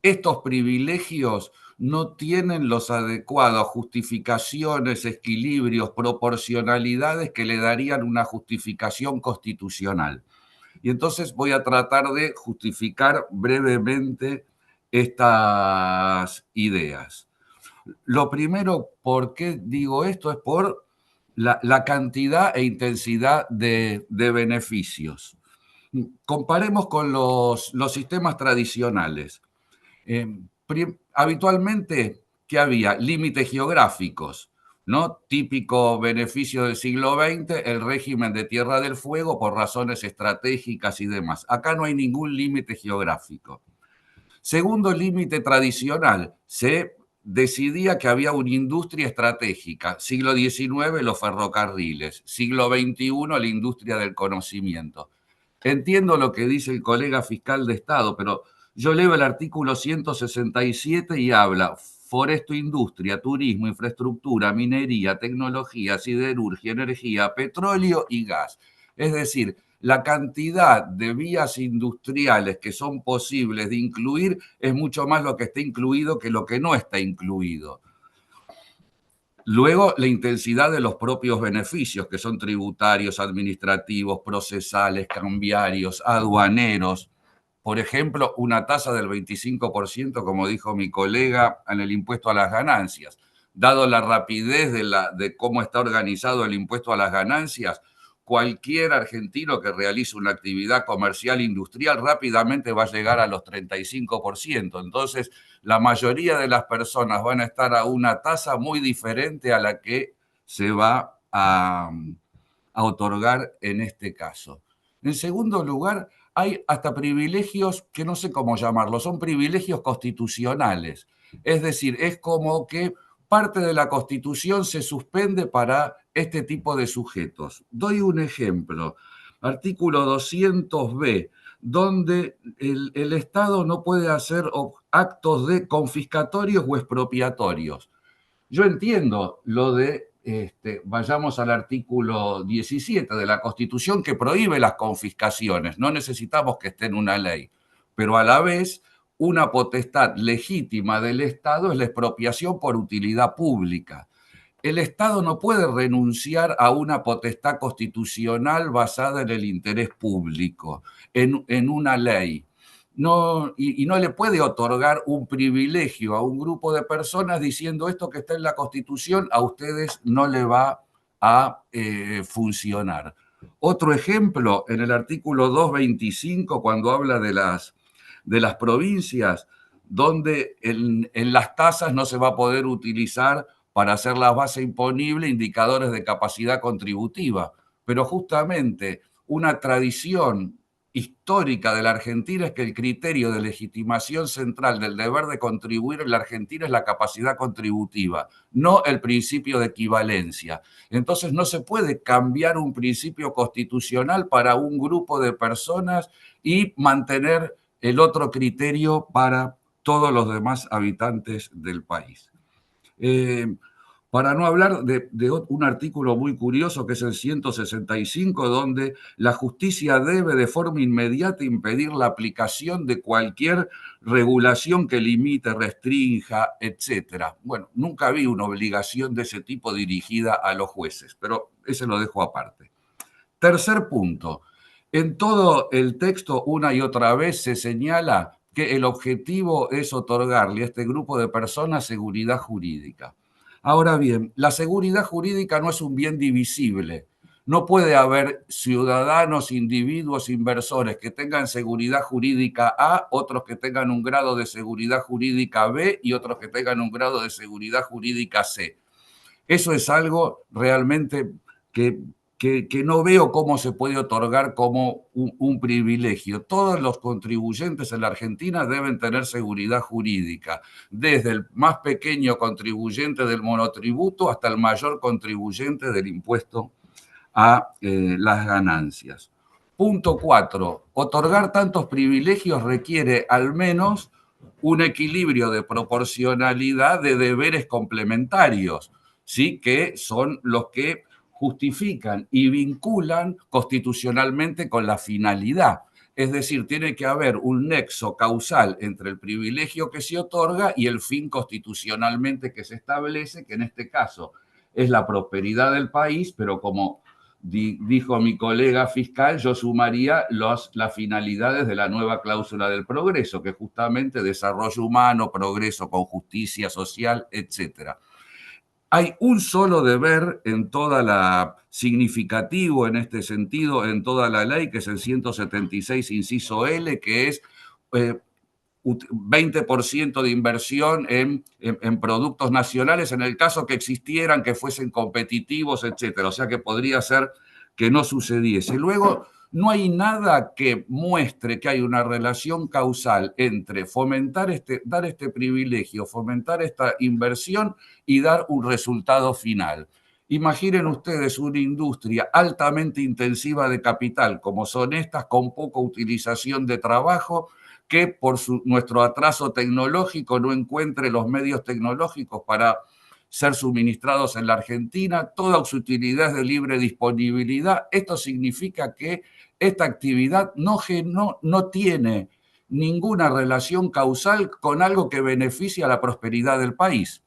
estos privilegios no tienen los adecuados justificaciones, equilibrios, proporcionalidades que le darían una justificación constitucional. Y entonces voy a tratar de justificar brevemente estas ideas. Lo primero, ¿por qué digo esto? Es por la cantidad e intensidad de beneficios. Comparemos con los sistemas tradicionales. Habitualmente, ¿qué había? Límites geográficos, ¿no? Típico beneficio del siglo XX, el régimen de Tierra del Fuego por razones estratégicas y demás. Acá no hay ningún límite geográfico. Segundo límite tradicional, se decidía que había una industria estratégica. Siglo XIX, los ferrocarriles. Siglo XXI, la industria del conocimiento. Entiendo lo que dice el colega fiscal de Estado, pero yo leo el artículo 167 y habla foresto, industria, turismo, infraestructura, minería, tecnología, siderurgia, energía, petróleo y gas. Es decir, la cantidad de vías industriales que son posibles de incluir es mucho más lo que está incluido que lo que no está incluido. Luego, la intensidad de los propios beneficios, que son tributarios, administrativos, procesales, cambiarios, aduaneros. Por ejemplo, una tasa del 25%, como dijo mi colega, en el impuesto a las ganancias. Dado la rapidez de cómo está organizado el impuesto a las ganancias, cualquier argentino que realice una actividad comercial industrial rápidamente va a llegar a los 35%. Entonces, la mayoría de las personas van a estar a una tasa muy diferente a la que se va a otorgar en este caso. En segundo lugar, hay hasta privilegios que no sé cómo llamarlos, son privilegios constitucionales. Es decir, es como que parte de la Constitución se suspende para este tipo de sujetos. Doy un ejemplo. Artículo 200b, donde el Estado no puede hacer actos de confiscatorios o expropiatorios. Yo entiendo lo de, vayamos al artículo 17 de la Constitución que prohíbe las confiscaciones, no necesitamos que esté en una ley, pero a la vez una potestad legítima del Estado es la expropiación por utilidad pública. El Estado no puede renunciar a una potestad constitucional basada en el interés público, en una ley. No, y no le puede otorgar un privilegio a un grupo de personas diciendo esto que está en la Constitución a ustedes no le va a funcionar. Otro ejemplo, en el artículo 225, cuando habla de las provincias, donde en las tasas no se va a poder utilizar para hacer la base imponible indicadores de capacidad contributiva. Pero justamente una tradición histórica de la Argentina es que el criterio de legitimación central del deber de contribuir en la Argentina es la capacidad contributiva, no el principio de equivalencia. Entonces no se puede cambiar un principio constitucional para un grupo de personas y mantener el otro criterio para todos los demás habitantes del país. Para no hablar de un artículo muy curioso que es el 165, donde la justicia debe de forma inmediata impedir la aplicación de cualquier regulación que limite, restrinja, etc. Bueno, nunca vi una obligación de ese tipo dirigida a los jueces, pero ese lo dejo aparte. Tercer punto. En todo el texto, una y otra vez, se señala que el objetivo es otorgarle a este grupo de personas seguridad jurídica. Ahora bien, la seguridad jurídica no es un bien divisible. No puede haber ciudadanos, individuos, inversores que tengan seguridad jurídica A, otros que tengan un grado de seguridad jurídica B y otros que tengan un grado de seguridad jurídica C. Eso es algo realmente que no veo cómo se puede otorgar como un privilegio. Todos los contribuyentes en la Argentina deben tener seguridad jurídica, desde el más pequeño contribuyente del monotributo hasta el mayor contribuyente del impuesto a las ganancias. Punto 4. Otorgar tantos privilegios requiere al menos un equilibrio de proporcionalidad de deberes complementarios, ¿sí? Que son los que justifican y vinculan constitucionalmente con la finalidad. Es decir, tiene que haber un nexo causal entre el privilegio que se otorga y el fin constitucionalmente que se establece, que en este caso es la prosperidad del país, pero como dijo mi colega fiscal, yo sumaría las finalidades de la nueva cláusula del progreso, que es justamente desarrollo humano, progreso con justicia social, etcétera. Hay un solo deber en toda la, significativo en este sentido, en toda la ley, que es el 176, inciso L, que es 20% de inversión en productos nacionales, en el caso que existieran, que fuesen competitivos, etcétera. O sea que podría ser que no sucediese. Luego, no hay nada que muestre que hay una relación causal entre dar este privilegio, fomentar esta inversión y dar un resultado final. Imaginen ustedes una industria altamente intensiva de capital, como son estas, con poca utilización de trabajo, que por nuestro atraso tecnológico no encuentre los medios tecnológicos para ser suministrados en la Argentina, toda su utilidad es de libre disponibilidad. Esto significa que esta actividad no tiene ninguna relación causal con algo que beneficie a la prosperidad del país.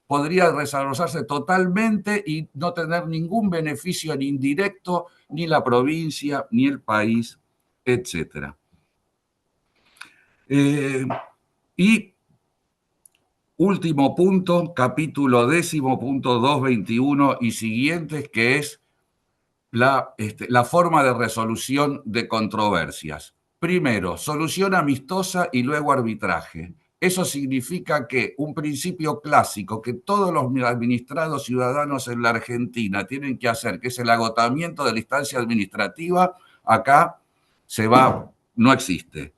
Podría desarrollarse totalmente y no tener ningún beneficio ni indirecto, ni la provincia, ni el país, etcétera. Y último punto, capítulo 10, punto 221 y siguientes, que es la forma de resolución de controversias. Primero, solución amistosa y luego arbitraje. Eso significa que un principio clásico que todos los administrados ciudadanos en la Argentina tienen que hacer, que es el agotamiento de la instancia administrativa, acá no existe.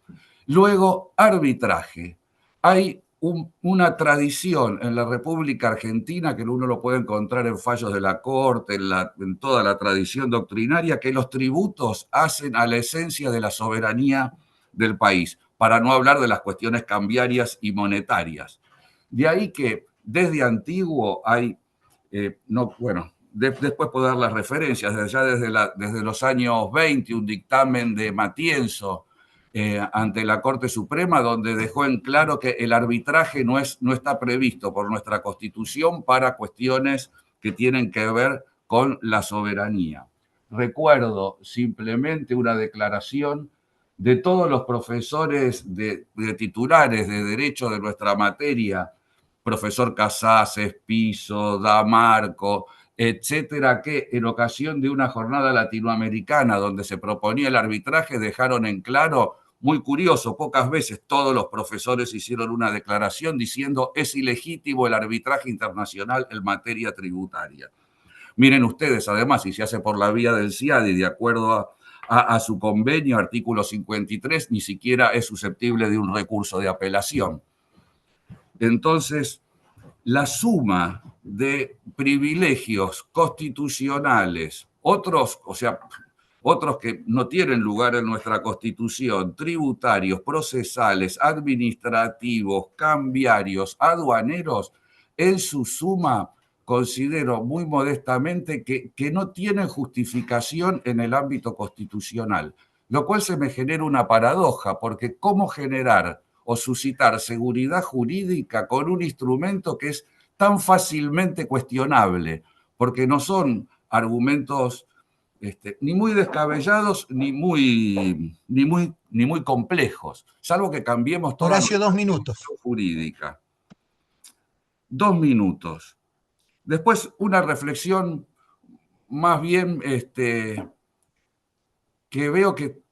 Luego, arbitraje. Hay una tradición en la República Argentina, que uno lo puede encontrar en fallos de la Corte, en toda la tradición doctrinaria, que los tributos hacen a la esencia de la soberanía del país, para no hablar de las cuestiones cambiarias y monetarias. De ahí que desde antiguo hay, después puedo dar las referencias, desde los años 20, un dictamen de Matienzo, ante la Corte Suprema, donde dejó en claro que el arbitraje no está previsto por nuestra Constitución para cuestiones que tienen que ver con la soberanía. Recuerdo simplemente una declaración de todos los profesores de titulares de derecho de nuestra materia, profesor Casases, Piso, Damarco, etcétera, que en ocasión de una jornada latinoamericana donde se proponía el arbitraje dejaron en claro, muy curioso, pocas veces todos los profesores hicieron una declaración diciendo es ilegítimo el arbitraje internacional en materia tributaria. Miren ustedes, además, si se hace por la vía del CIADI, de acuerdo a su convenio, artículo 53, ni siquiera es susceptible de un recurso de apelación. Entonces, la suma de privilegios constitucionales, otros que no tienen lugar en nuestra Constitución, tributarios, procesales, administrativos, cambiarios, aduaneros, en su suma considero muy modestamente que no tienen justificación en el ámbito constitucional, lo cual se me genera una paradoja, porque ¿cómo generar o suscitar seguridad jurídica con un instrumento que es tan fácilmente cuestionable? Porque no son argumentos ni muy descabellados ni muy complejos, salvo que cambiemos toda Horacio, 2 la minutos. jurídica. 2 minutos. Después, una reflexión más bien que veo que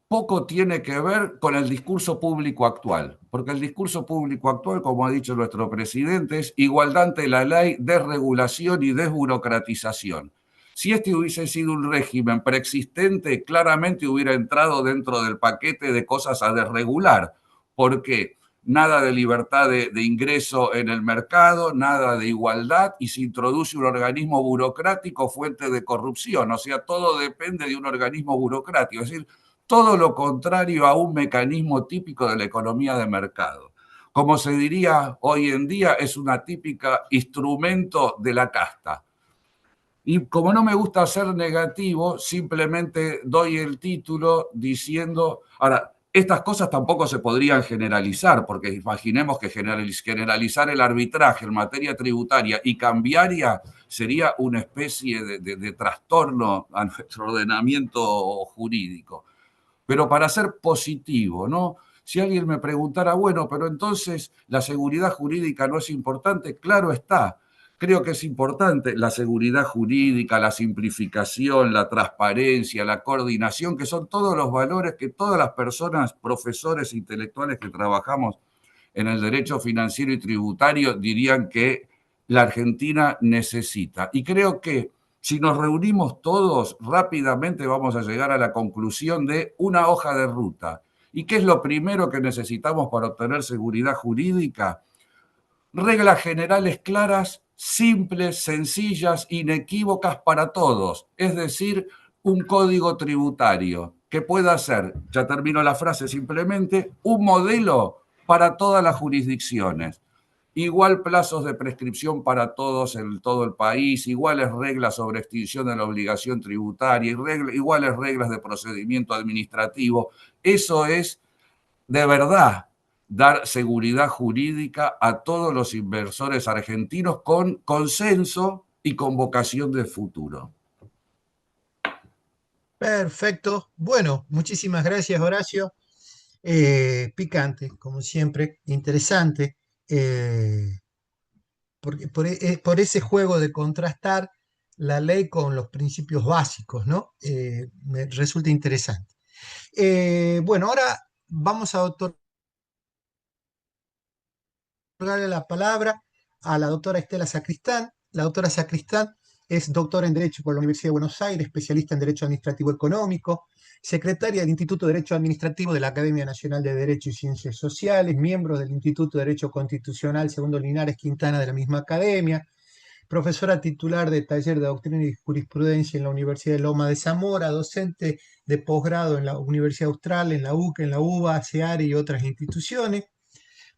poco tiene que ver con el discurso público actual, porque el discurso público actual, como ha dicho nuestro presidente, es igualdad ante la ley, desregulación y desburocratización. Si este hubiese sido un régimen preexistente, claramente hubiera entrado dentro del paquete de cosas a desregular, porque nada de libertad de ingreso en el mercado, nada de igualdad, y se introduce un organismo burocrático fuente de corrupción. O sea, todo depende de un organismo burocrático, es decir, todo lo contrario a un mecanismo típico de la economía de mercado. Como se diría hoy en día, es una típica instrumento de la casta. Y como no me gusta ser negativo, simplemente doy el título diciendo, ahora, estas cosas tampoco se podrían generalizar, porque imaginemos que generalizar el arbitraje en materia tributaria y cambiaria sería una especie de trastorno a nuestro ordenamiento jurídico. Pero para ser positivo, ¿no? Si alguien me preguntara, bueno, pero entonces la seguridad jurídica no es importante, claro está. Creo que es importante la seguridad jurídica, la simplificación, la transparencia, la coordinación, que son todos los valores que todas las personas, profesores intelectuales que trabajamos en el derecho financiero y tributario dirían que la Argentina necesita. Y creo que si nos reunimos todos, rápidamente vamos a llegar a la conclusión de una hoja de ruta. ¿Y qué es lo primero que necesitamos para obtener seguridad jurídica? Reglas generales claras, simples, sencillas, inequívocas para todos. Es decir, un código tributario que pueda ser, ya termino la frase simplemente, un modelo para todas las jurisdicciones. Igual plazos de prescripción para todos en todo el país, iguales reglas sobre extinción de la obligación tributaria, iguales reglas de procedimiento administrativo. Eso es de verdad dar seguridad jurídica a todos los inversores argentinos con consenso y con vocación de futuro. Perfecto. Bueno, muchísimas gracias, Horacio. Picante, como siempre, interesante, porque por ese juego de contrastar la ley con los principios básicos, ¿no? Me resulta interesante. Bueno, ahora vamos a otorgarle la palabra a la doctora Estela Sacristán. La doctora Sacristán es doctora en Derecho por la Universidad de Buenos Aires, especialista en Derecho Administrativo Económico, secretaria del Instituto de Derecho Administrativo de la Academia Nacional de Derecho y Ciencias Sociales, miembro del Instituto de Derecho Constitucional Segundo Linares Quintana de la misma academia, profesora titular de Taller de Doctrina y Jurisprudencia en la Universidad de Loma de Zamora, docente de posgrado en la Universidad Austral, en la UCA, en la UBA, CEARE y otras instituciones.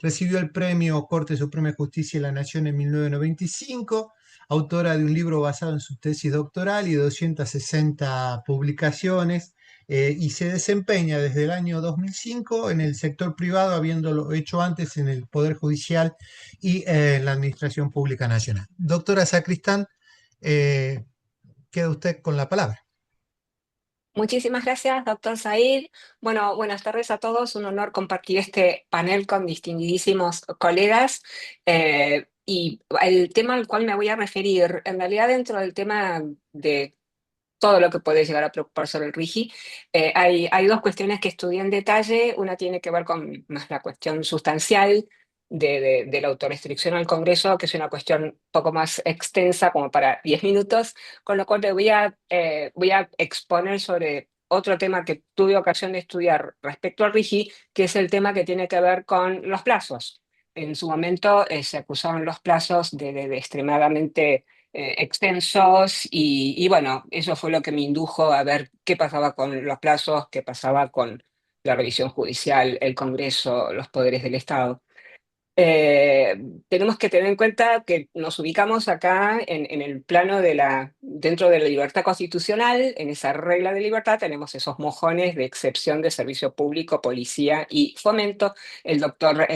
Recibió el premio Corte Suprema de Justicia de la Nación en 1995, autora de un libro basado en su tesis doctoral y de 260 publicaciones, y se desempeña desde el año 2005 en el sector privado, habiéndolo hecho antes en el Poder Judicial y en la Administración Pública Nacional. Doctora Sacristán, queda usted con la palabra. Muchísimas gracias, doctor Said. Bueno, buenas tardes a todos. Un honor compartir este panel con distinguidísimos colegas. Y el tema al cual me voy a referir, en realidad dentro del tema de todo lo que puede llegar a preocupar sobre el RIGI, hay dos cuestiones que estudié en detalle. Una tiene que ver con más la cuestión sustancial de la autorrestricción al Congreso, que es una cuestión un poco más extensa, como para 10 minutos, con lo cual le voy a exponer sobre otro tema que tuve ocasión de estudiar respecto al RIGI, que es el tema que tiene que ver con los plazos. En su momento se acusaron los plazos de extremadamente extensos y bueno, eso fue lo que me indujo a ver qué pasaba con los plazos, qué pasaba con la revisión judicial, el Congreso, los poderes del Estado. Tenemos que tener en cuenta que nos ubicamos acá en el plano dentro de la libertad constitucional. En esa regla de libertad tenemos esos mojones de excepción de servicio público, policía y fomento. El doctor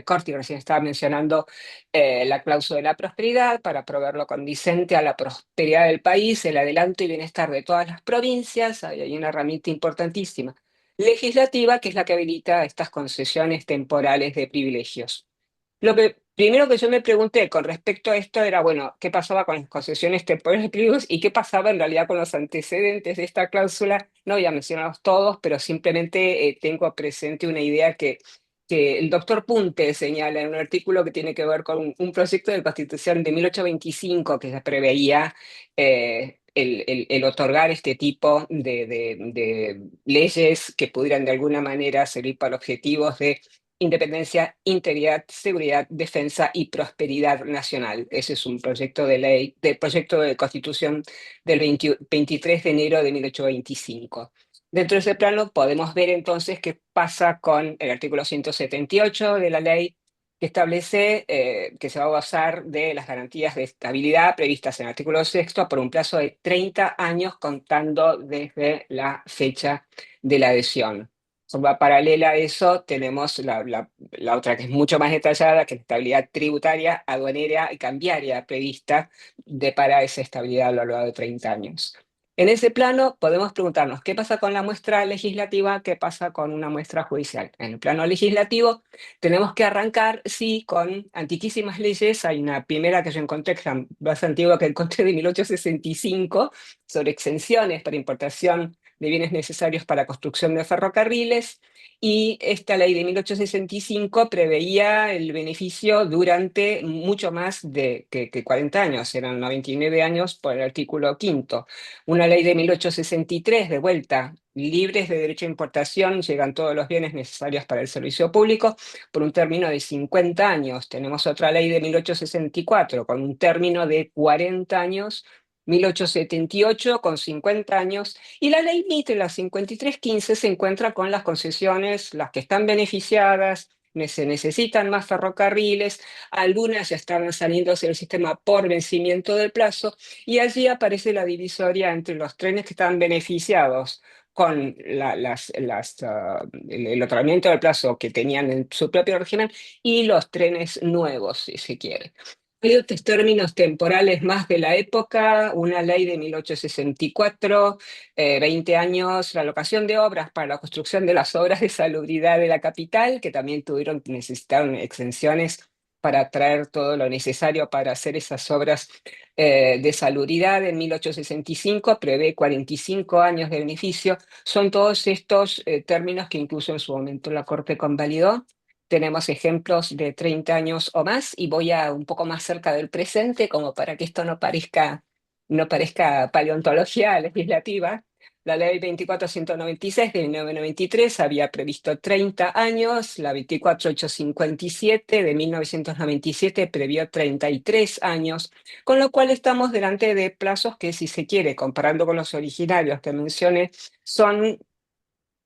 Corti recién estaba mencionando la cláusula de la prosperidad para proveer lo condicente a la prosperidad del país, el adelanto y bienestar de todas las provincias. Hay una herramienta importantísima legislativa, que es la que habilita estas concesiones temporales de privilegios. Lo primero que yo me pregunté con respecto a esto era, bueno, ¿qué pasaba con las concesiones temporales de privilegios y qué pasaba en realidad con los antecedentes de esta cláusula? No voy a mencionarlos todos, pero simplemente tengo presente una idea que el doctor Punte señala en un artículo que tiene que ver con un proyecto de Constitución de 1825 que se preveía el otorgar este tipo de leyes que pudieran de alguna manera servir para objetivos de independencia, integridad, seguridad, defensa y prosperidad nacional. Ese es un proyecto de ley, proyecto de Constitución del 23 de enero de 1825. Dentro de ese plano podemos ver entonces qué pasa con el artículo 178 de la ley que establece que se va a basar de las garantías de estabilidad previstas en el artículo 6º por un plazo de 30 años contando desde la fecha de la adhesión. Forma paralela a eso tenemos la otra que es mucho más detallada, que es la estabilidad tributaria, aduanera y cambiaria prevista para esa estabilidad a lo largo de 30 años. En ese plano podemos preguntarnos qué pasa con la muestra legislativa, qué pasa con una muestra judicial. En el plano legislativo tenemos que arrancar, sí, con antiquísimas leyes. Hay una primera que yo encontré, que es más antigua, que encontré de 1865, sobre exenciones para importación de bienes necesarios para construcción de ferrocarriles, y esta ley de 1865 preveía el beneficio durante mucho más que 40 años, eran 99 años por el artículo 5º. Una ley de 1863, de vuelta, libres de derecho a importación, llegan todos los bienes necesarios para el servicio público, por un término de 50 años. Tenemos otra ley de 1864, con un término de 40 años, 1878 con 50 años, y la ley Mitre, la 5315, se encuentra con las concesiones, las que están beneficiadas, se necesitan más ferrocarriles, algunas ya estaban saliéndose del sistema por vencimiento del plazo, y allí aparece la divisoria entre los trenes que están beneficiados con el otorgamiento del plazo que tenían en su propio régimen y los trenes nuevos, si se quiere. Hay otros términos temporales más de la época, una ley de 1864, 20 años, la alocación de obras para la construcción de las obras de salubridad de la capital, que también necesitaron exenciones para traer todo lo necesario para hacer esas obras de salubridad. En 1865 prevé 45 años de beneficio. Son todos estos términos que incluso en su momento la Corte convalidó. Tenemos ejemplos de 30 años o más, y voy a un poco más cerca del presente, como para que esto no parezca paleontología legislativa. La ley 24.196 de 1993 había previsto 30 años, la 24.857 de 1997 previó 33 años, con lo cual estamos delante de plazos que, si se quiere, comparando con los originarios que mencioné, son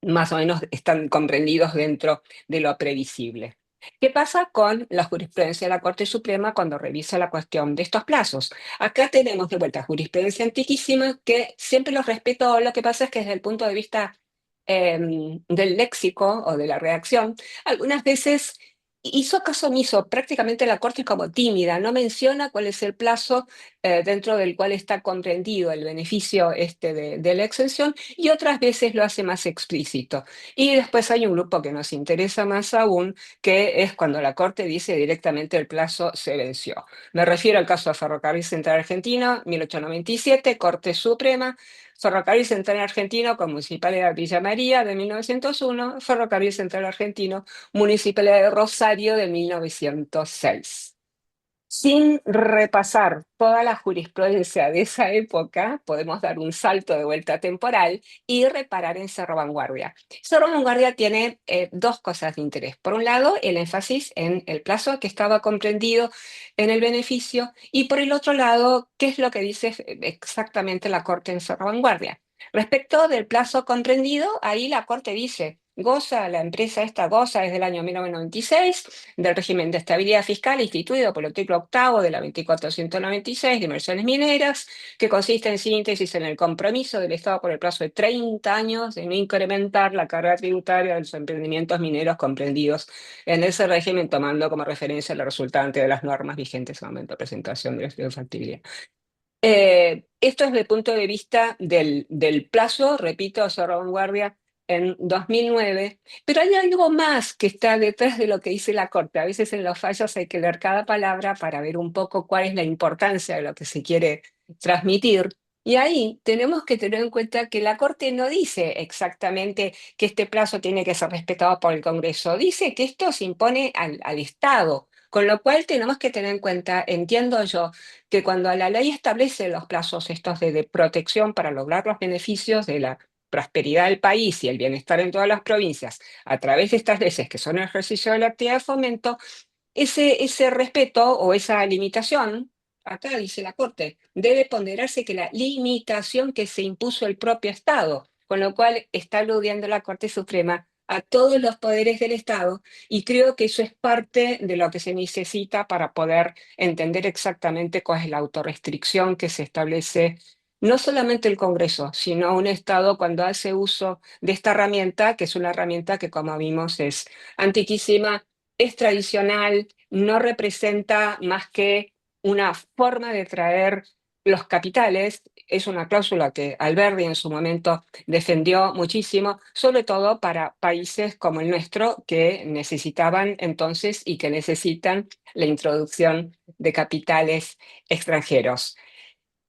más o menos, están comprendidos dentro de lo previsible. ¿Qué pasa con la jurisprudencia de la Corte Suprema cuando revisa la cuestión de estos plazos? Acá tenemos de vuelta jurisprudencia antiquísima, que siempre los respeto. Lo que pasa es que desde el punto de vista del léxico o de la redacción, algunas veces hizo caso omiso. Prácticamente la Corte es como tímida, no menciona cuál es el plazo dentro del cual está comprendido el beneficio de la exención, y otras veces lo hace más explícito. Y después hay un grupo que nos interesa más aún, que es cuando la Corte dice directamente el plazo se venció. Me refiero al caso de Ferrocarril Central Argentino, 1897, Corte Suprema, Ferrocarril Central Argentino con Municipalidad de Villa María de 1901, Ferrocarril Central Argentino, Municipalidad de Rosario de 1906. Sin repasar toda la jurisprudencia de esa época, podemos dar un salto de vuelta temporal y reparar en Cerro Vanguardia. Cerro Vanguardia tiene dos cosas de interés. Por un lado, el énfasis en el plazo que estaba comprendido en el beneficio, y por el otro lado, qué es lo que dice exactamente la Corte en Cerro Vanguardia. Respecto del plazo comprendido, ahí la Corte dice: la empresa esta goza desde el año 1996 del régimen de estabilidad fiscal instituido por el artículo 8º de la 24.196 de inversiones mineras, que consiste en síntesis en el compromiso del Estado por el plazo de 30 años de no incrementar la carga tributaria de los emprendimientos mineros comprendidos en ese régimen, tomando como referencia la resultante de las normas vigentes en el momento de presentación del estudio de factibilidad. Esto es desde el punto de vista del plazo, repito, Cerro Vanguardia en 2009, pero hay algo más que está detrás de lo que dice la Corte. A veces en los fallos hay que leer cada palabra para ver un poco cuál es la importancia de lo que se quiere transmitir. Y ahí tenemos que tener en cuenta que la Corte no dice exactamente que este plazo tiene que ser respetado por el Congreso, dice que esto se impone al Estado, con lo cual tenemos que tener en cuenta, entiendo yo, que cuando la ley establece los plazos estos de protección para lograr los beneficios de la prosperidad del país y el bienestar en todas las provincias a través de estas leyes que son el ejercicio de la actividad de fomento, ese respeto o esa limitación, acá dice la Corte, debe ponderarse que la limitación que se impuso el propio Estado, con lo cual está aludiendo la Corte Suprema a todos los poderes del Estado, y creo que eso es parte de lo que se necesita para poder entender exactamente cuál es la autorrestricción que se establece no solamente el Congreso, sino un Estado cuando hace uso de esta herramienta, que es una herramienta que, como vimos, es antiquísima, es tradicional, no representa más que una forma de traer los capitales. Es una cláusula que Alberti en su momento defendió muchísimo, sobre todo para países como el nuestro, que necesitaban entonces y que necesitan la introducción de capitales extranjeros.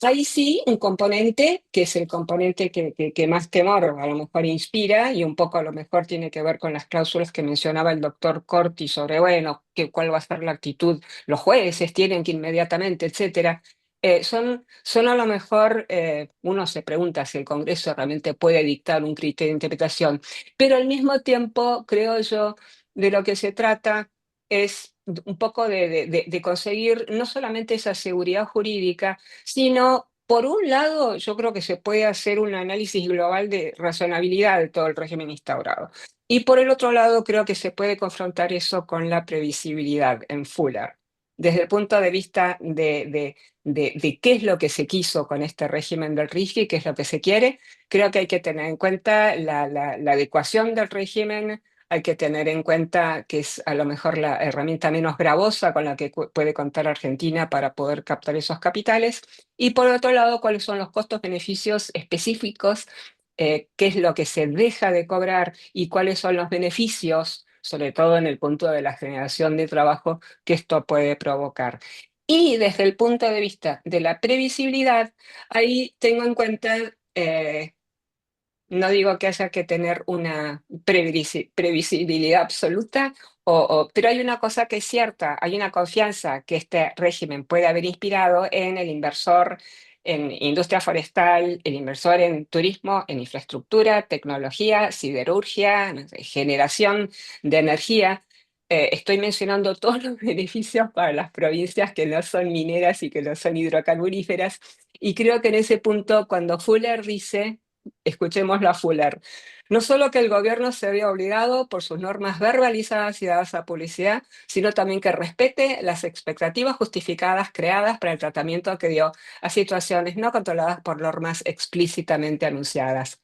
Ahí sí, un componente que es el componente que más temor a lo mejor inspira, y un poco a lo mejor tiene que ver con las cláusulas que mencionaba el doctor Corti sobre, bueno, cuál va a ser la actitud, los jueces tienen que inmediatamente, etcétera. Son a lo mejor, uno se pregunta si el Congreso realmente puede dictar un criterio de interpretación, pero al mismo tiempo, creo yo, de lo que se trata es un poco de conseguir no solamente esa seguridad jurídica, sino, por un lado, yo creo que se puede hacer un análisis global de razonabilidad de todo el régimen instaurado. Y por el otro lado, creo que se puede confrontar eso con la previsibilidad en Fuller. Desde el punto de vista de qué es lo que se quiso con este régimen del RIGI, qué es lo que se quiere, creo que hay que tener en cuenta la adecuación del régimen. Hay que tener en cuenta que es a lo mejor la herramienta menos gravosa con la que puede contar Argentina para poder captar esos capitales. Y por otro lado, cuáles son los costos-beneficios específicos, qué es lo que se deja de cobrar y cuáles son los beneficios, sobre todo en el punto de la generación de trabajo que esto puede provocar. Y desde el punto de vista de la previsibilidad, ahí tengo en cuenta, no digo que haya que tener una previsibilidad absoluta, pero hay una cosa que es cierta, hay una confianza que este régimen puede haber inspirado en el inversor en industria forestal, el inversor en turismo, en infraestructura, tecnología, siderurgia, no sé, generación de energía. Estoy mencionando todos los beneficios para las provincias que no son mineras y que no son hidrocarburíferas, y creo que en ese punto, cuando Fuller dice, escuchémoslo a Fuller, no solo que el gobierno se vea obligado por sus normas verbalizadas y dadas a publicidad, sino también que respete las expectativas justificadas creadas para el tratamiento que dio a situaciones no controladas por normas explícitamente anunciadas.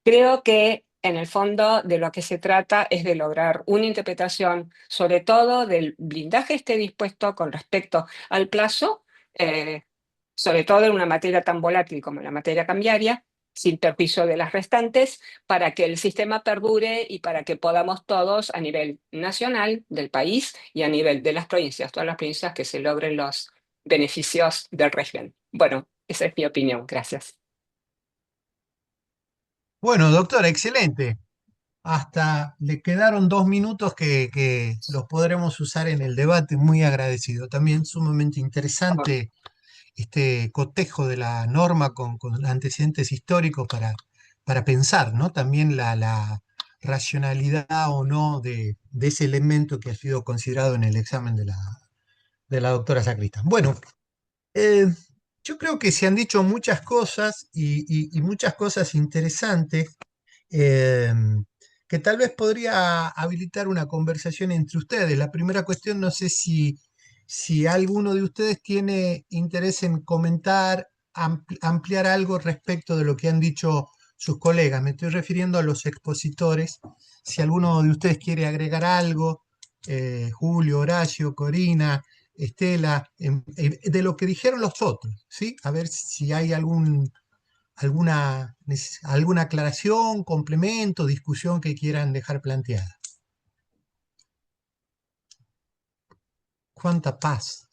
Creo que en el fondo de lo que se trata es de lograr una interpretación, sobre todo del blindaje esté dispuesto con respecto al plazo, sobre todo en una materia tan volátil como la materia cambiaria, sin perjuicio de las restantes, para que el sistema perdure y para que podamos todos a nivel nacional del país y a nivel de las provincias, todas las provincias, que se logren los beneficios del régimen. Bueno, esa es mi opinión. Gracias. Bueno, doctora, excelente. Hasta le quedaron 2 minutos que los podremos usar en el debate. Muy agradecido. También sumamente interesante este cotejo de la norma con antecedentes históricos para pensar, ¿no? También la racionalidad o no de ese elemento que ha sido considerado en el examen de la doctora Sacristán. Bueno, eh, yo creo que se han dicho muchas cosas y muchas cosas interesantes, eh, que tal vez podría habilitar una conversación entre ustedes. La primera cuestión, no sé si alguno de ustedes tiene interés en comentar, ampliar algo respecto de lo que han dicho sus colegas. Me estoy refiriendo a los expositores. Si alguno de ustedes quiere agregar algo, Julio, Horacio, Corina, Estela, de lo que dijeron los otros, ¿sí? A ver si hay alguna aclaración, complemento, discusión que quieran dejar planteada. Cuánta paz.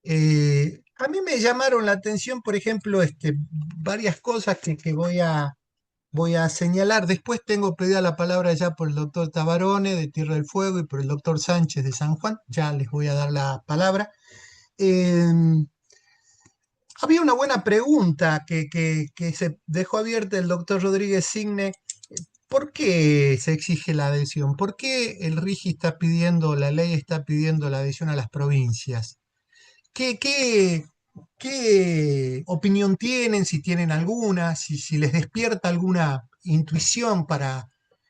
A mí me llamaron la atención, por ejemplo, varias cosas que voy a señalar. Después tengo pedida la palabra ya por el doctor Tabarone de Tierra del Fuego y por el doctor Sánchez de San Juan. Ya les voy a dar la palabra. Había una buena pregunta que se dejó abierta el doctor Rodríguez Signe. ¿Por qué se exige la adhesión? ¿Por qué el RIGI está pidiendo, la ley está pidiendo la adhesión a las provincias? ¿Qué opinión tienen, si tienen alguna, si les despierta alguna intuición para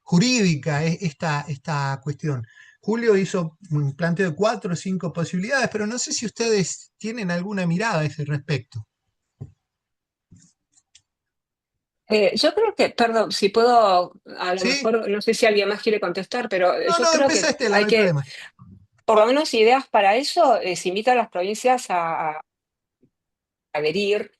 jurídica esta cuestión. Julio hizo un planteo de 4 o 5 posibilidades, pero no sé si ustedes tienen alguna mirada a ese respecto. Yo creo que, perdón, si puedo, a lo ¿Sí? mejor, no sé si alguien más quiere contestar, pero No, yo no, creo empieza que Estela, no hay hay que, problema. por lo menos ideas para eso, se invita a las provincias a adherir.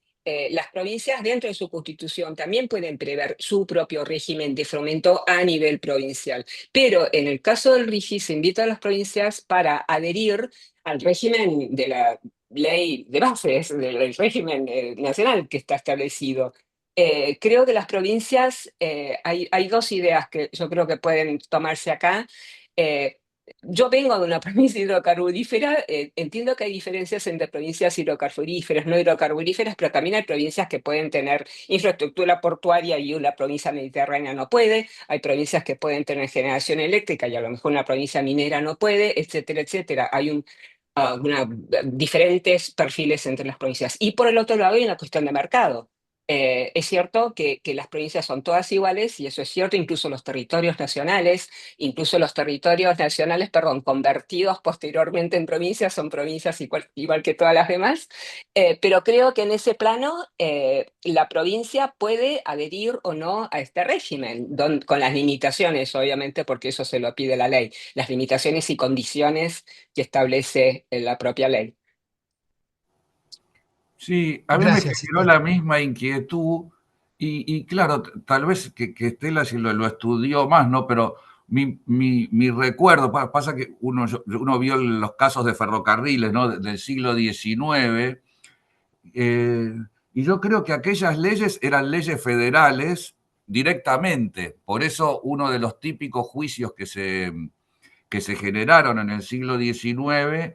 Las provincias dentro de su constitución también pueden prever su propio régimen de fomento a nivel provincial, pero en el caso del RIGI se invita a las provincias para adherir al régimen de la ley de bases, del régimen nacional que está establecido. Creo que las provincias, hay dos ideas que yo creo que pueden tomarse acá. Eh, yo vengo de una provincia hidrocarburífera, entiendo que hay diferencias entre provincias hidrocarburíferas, no hidrocarburíferas, pero también hay provincias que pueden tener infraestructura portuaria y una provincia mediterránea no puede, hay provincias que pueden tener generación eléctrica y a lo mejor una provincia minera no puede, etcétera, etcétera. Hay diferentes perfiles entre las provincias. Y por el otro lado hay una cuestión de mercado. Es cierto que las provincias son todas iguales y eso es cierto, incluso los territorios nacionales, perdón, convertidos posteriormente en provincias, son provincias igual que todas las demás, pero creo que en ese plano la provincia puede adherir o no a este régimen, con las limitaciones, obviamente, porque eso se lo pide la ley, las limitaciones y condiciones que establece la propia ley. Sí, a mí me Gracias, generó Estela. la misma inquietud y claro, tal vez que Estela sí lo estudió más, ¿no? Pero mi recuerdo, pasa que uno vio los casos de ferrocarriles, ¿no? Del siglo XIX, y yo creo que aquellas leyes eran leyes federales directamente. Por eso uno de los típicos juicios que se generaron en el siglo XIX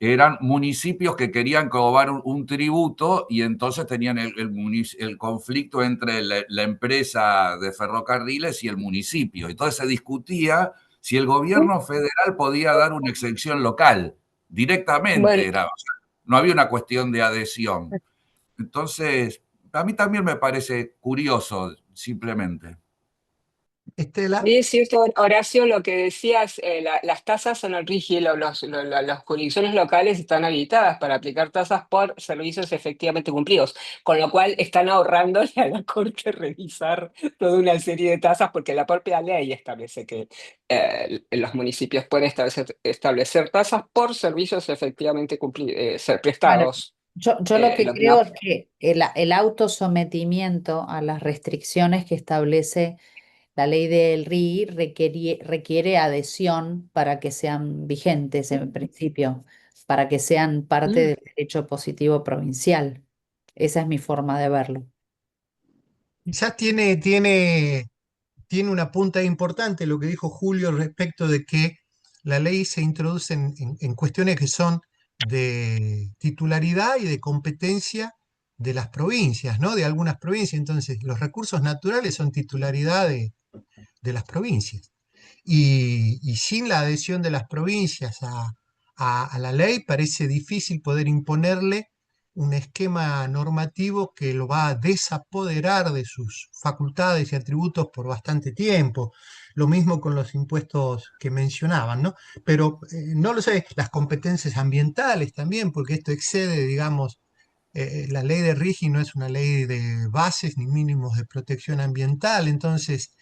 eran municipios que querían cobrar un tributo y entonces tenían el conflicto entre la empresa de ferrocarriles y el municipio. Entonces se discutía si el gobierno federal podía dar una exención local. Directamente Bueno, era, o sea, no había una cuestión de adhesión. Entonces, a mí también me parece curioso, simplemente. Estela. sí, es cierto, Horacio, lo que decías, las tasas son el rígido, las jurisdicciones locales están habilitadas para aplicar tasas por servicios efectivamente cumplidos, con lo cual están ahorrándole a la Corte revisar toda una serie de tasas, porque la propia ley establece que los municipios pueden establecer tasas por servicios efectivamente ser Bueno, prestados. yo lo que Lo que creo no. es que el autosometimiento a las restricciones que establece la ley del RI requiere adhesión para que sean vigentes en principio, para que sean parte del derecho positivo provincial. Esa es mi forma de verlo. Quizás tiene una punta importante lo que dijo Julio respecto de que la ley se introduce en cuestiones que son de titularidad y de competencia de las provincias, ¿no? De algunas provincias. Entonces, los recursos naturales son titularidad de las provincias. Y sin la adhesión de las provincias a la ley, parece difícil poder imponerle un esquema normativo que lo va a desapoderar de sus facultades y atributos por bastante tiempo. Lo mismo con los impuestos que mencionaban, ¿no? Pero no lo sé, las competencias ambientales también, porque esto excede, digamos, la ley de RIGI no es una ley de bases ni mínimos de protección ambiental, entonces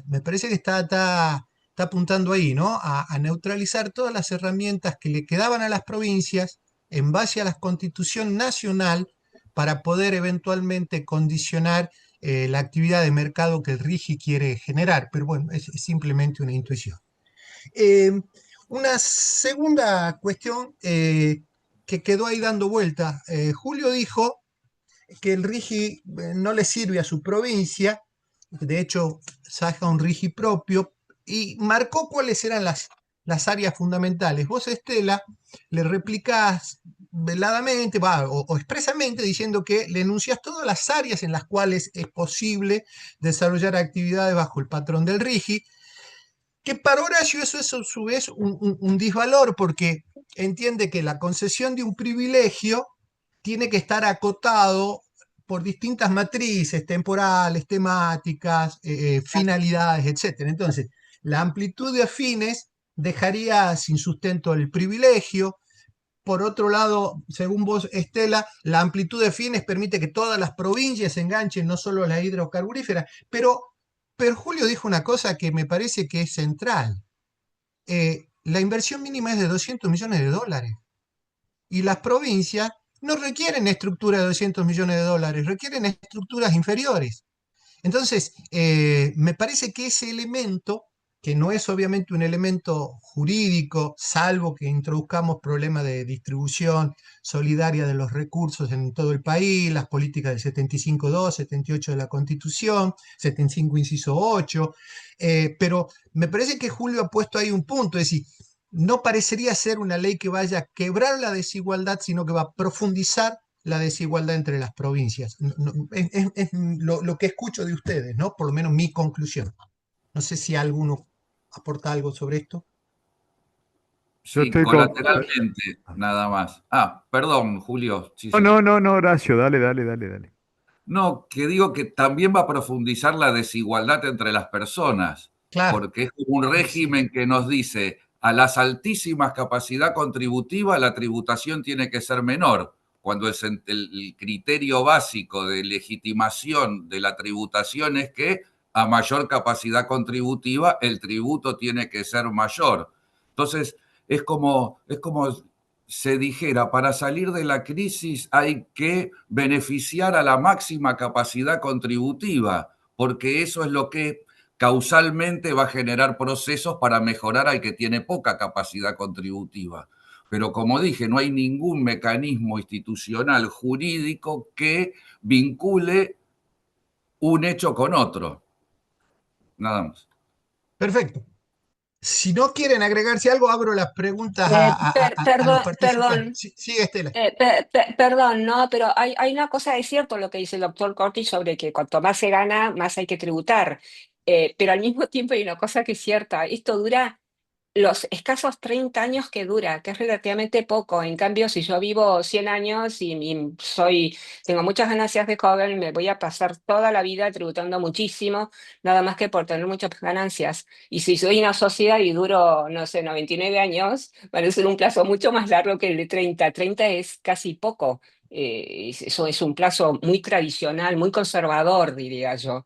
me parece que está apuntando ahí, ¿no? A neutralizar todas las herramientas que le quedaban a las provincias en base a la Constitución Nacional para poder eventualmente condicionar la actividad de mercado que el RIGI quiere generar. Pero bueno, es simplemente una intuición. Eh, una segunda cuestión que quedó ahí dando vuelta. Julio dijo que el RIGI no le sirve a su provincia, de hecho saca un RIGI propio y marcó cuáles eran las áreas fundamentales. Vos, Estela, le replicás veladamente o expresamente diciendo que le enuncias todas las áreas en las cuales es posible desarrollar actividades bajo el patrón del RIGI, que para Horacio eso es a su vez un disvalor, porque entiende que la concesión de un privilegio tiene que estar acotado por distintas matrices, temporales, temáticas, finalidades, etc. Entonces, la amplitud de afines dejaría sin sustento el privilegio. Por otro lado, según vos, Estela, la amplitud de fines permite que todas las provincias se enganchen, no solo la hidrocarburífera. Pero Julio dijo una cosa que me parece que es central. La inversión mínima es de 200 millones de dólares. Y las provincias no requieren estructuras de 200 millones de dólares, requieren estructuras inferiores. Entonces, me parece que ese elemento, que no es obviamente un elemento jurídico, salvo que introduzcamos problemas de distribución solidaria de los recursos en todo el país, las políticas del 75.2, 78 de la Constitución, 75 inciso 8, pero me parece que Julio ha puesto ahí un punto, es decir, no parecería ser una ley que vaya a quebrar la desigualdad, sino que va a profundizar la desigualdad entre las provincias. Es lo que escucho de ustedes, ¿no? Por lo menos mi conclusión. No sé si alguno aporta algo sobre esto. Yo Sí, estoy con... colateralmente, nada más. Ah, perdón, Julio. Sí, No, sí. no, no, no, Horacio, dale, dale, dale, dale. No, que digo que también va a profundizar la desigualdad entre las personas, Claro. porque es como un régimen que nos dice a las altísimas capacidad contributiva la tributación tiene que ser menor, cuando es el criterio básico de legitimación de la tributación es que a mayor capacidad contributiva el tributo tiene que ser mayor. Entonces, es como se dijera, para salir de la crisis hay que beneficiar a la máxima capacidad contributiva, porque eso es lo que causalmente va a generar procesos para mejorar al que tiene poca capacidad contributiva. Pero como dije, no hay ningún mecanismo institucional jurídico que vincule un hecho con otro. Nada más. Perfecto. Si no quieren agregarse algo, abro las preguntas a los participantes. Perdón, Sí, sí, Estela. perdón, no, pero hay una cosa, es cierto lo que dice el doctor Corti sobre que cuanto más se gana, más hay que tributar. Pero al mismo tiempo hay una cosa que es cierta, esto dura los escasos 30 años que dura, que es relativamente poco. En cambio, si yo vivo 100 años tengo muchas ganancias de joven, me voy a pasar toda la vida tributando muchísimo, nada más que por tener muchas ganancias. Y si soy una sociedad y duro, no sé, 99 años, van a ser un plazo mucho más largo que el de 30. 30 es casi poco. Eso es un plazo muy tradicional, muy conservador, diría yo,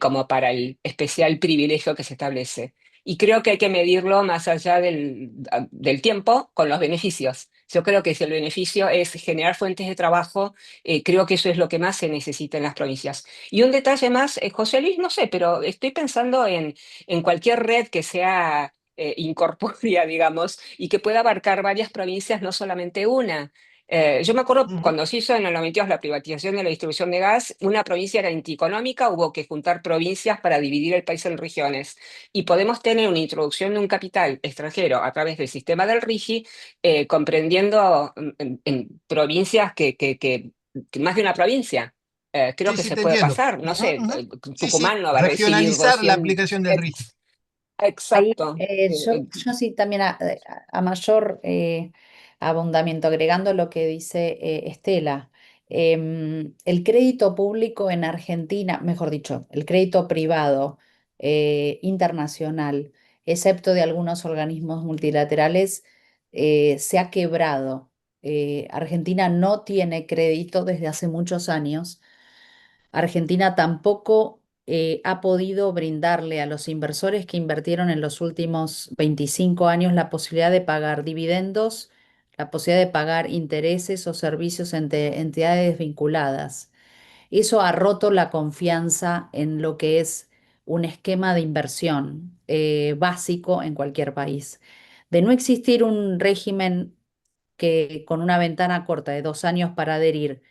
como para el especial privilegio que se establece. Y creo que hay que medirlo más allá del tiempo con los beneficios. Yo creo que si el beneficio es generar fuentes de trabajo, creo que eso es lo que más se necesita en las provincias. Y un detalle más, José Luis, no sé, pero estoy pensando en cualquier red que sea incorpórea, digamos, y que pueda abarcar varias provincias, no solamente una. Yo me acuerdo Ujú. cuando se hizo en el 92 la privatización de la distribución de gas, una provincia era antieconómica, hubo que juntar provincias para dividir el país en regiones. Y podemos tener una introducción de un capital extranjero a través del sistema del RIGI, comprendiendo en provincias que más de una provincia. Creo Sí, que sí, se te puede entiendo. pasar, no Ujú, sé, ujú. Sí, sí. Tucumán no va a recibir Regionalizar la 200. aplicación del RIGI. Ahí, Exacto. yo sí también a mayor abundamiento, agregando lo que dice Estela, el crédito público en Argentina, mejor dicho, el crédito privado internacional, excepto de algunos organismos multilaterales, se ha quebrado. Argentina no tiene crédito desde hace muchos años. Argentina tampoco ha podido brindarle a los inversores que invirtieron en los últimos 25 años la posibilidad de pagar dividendos, la posibilidad de pagar intereses o servicios entre entidades vinculadas. Eso ha roto la confianza en lo que es un esquema de inversión básico en cualquier país. De no existir un régimen que con una ventana corta de 2 años para adherir,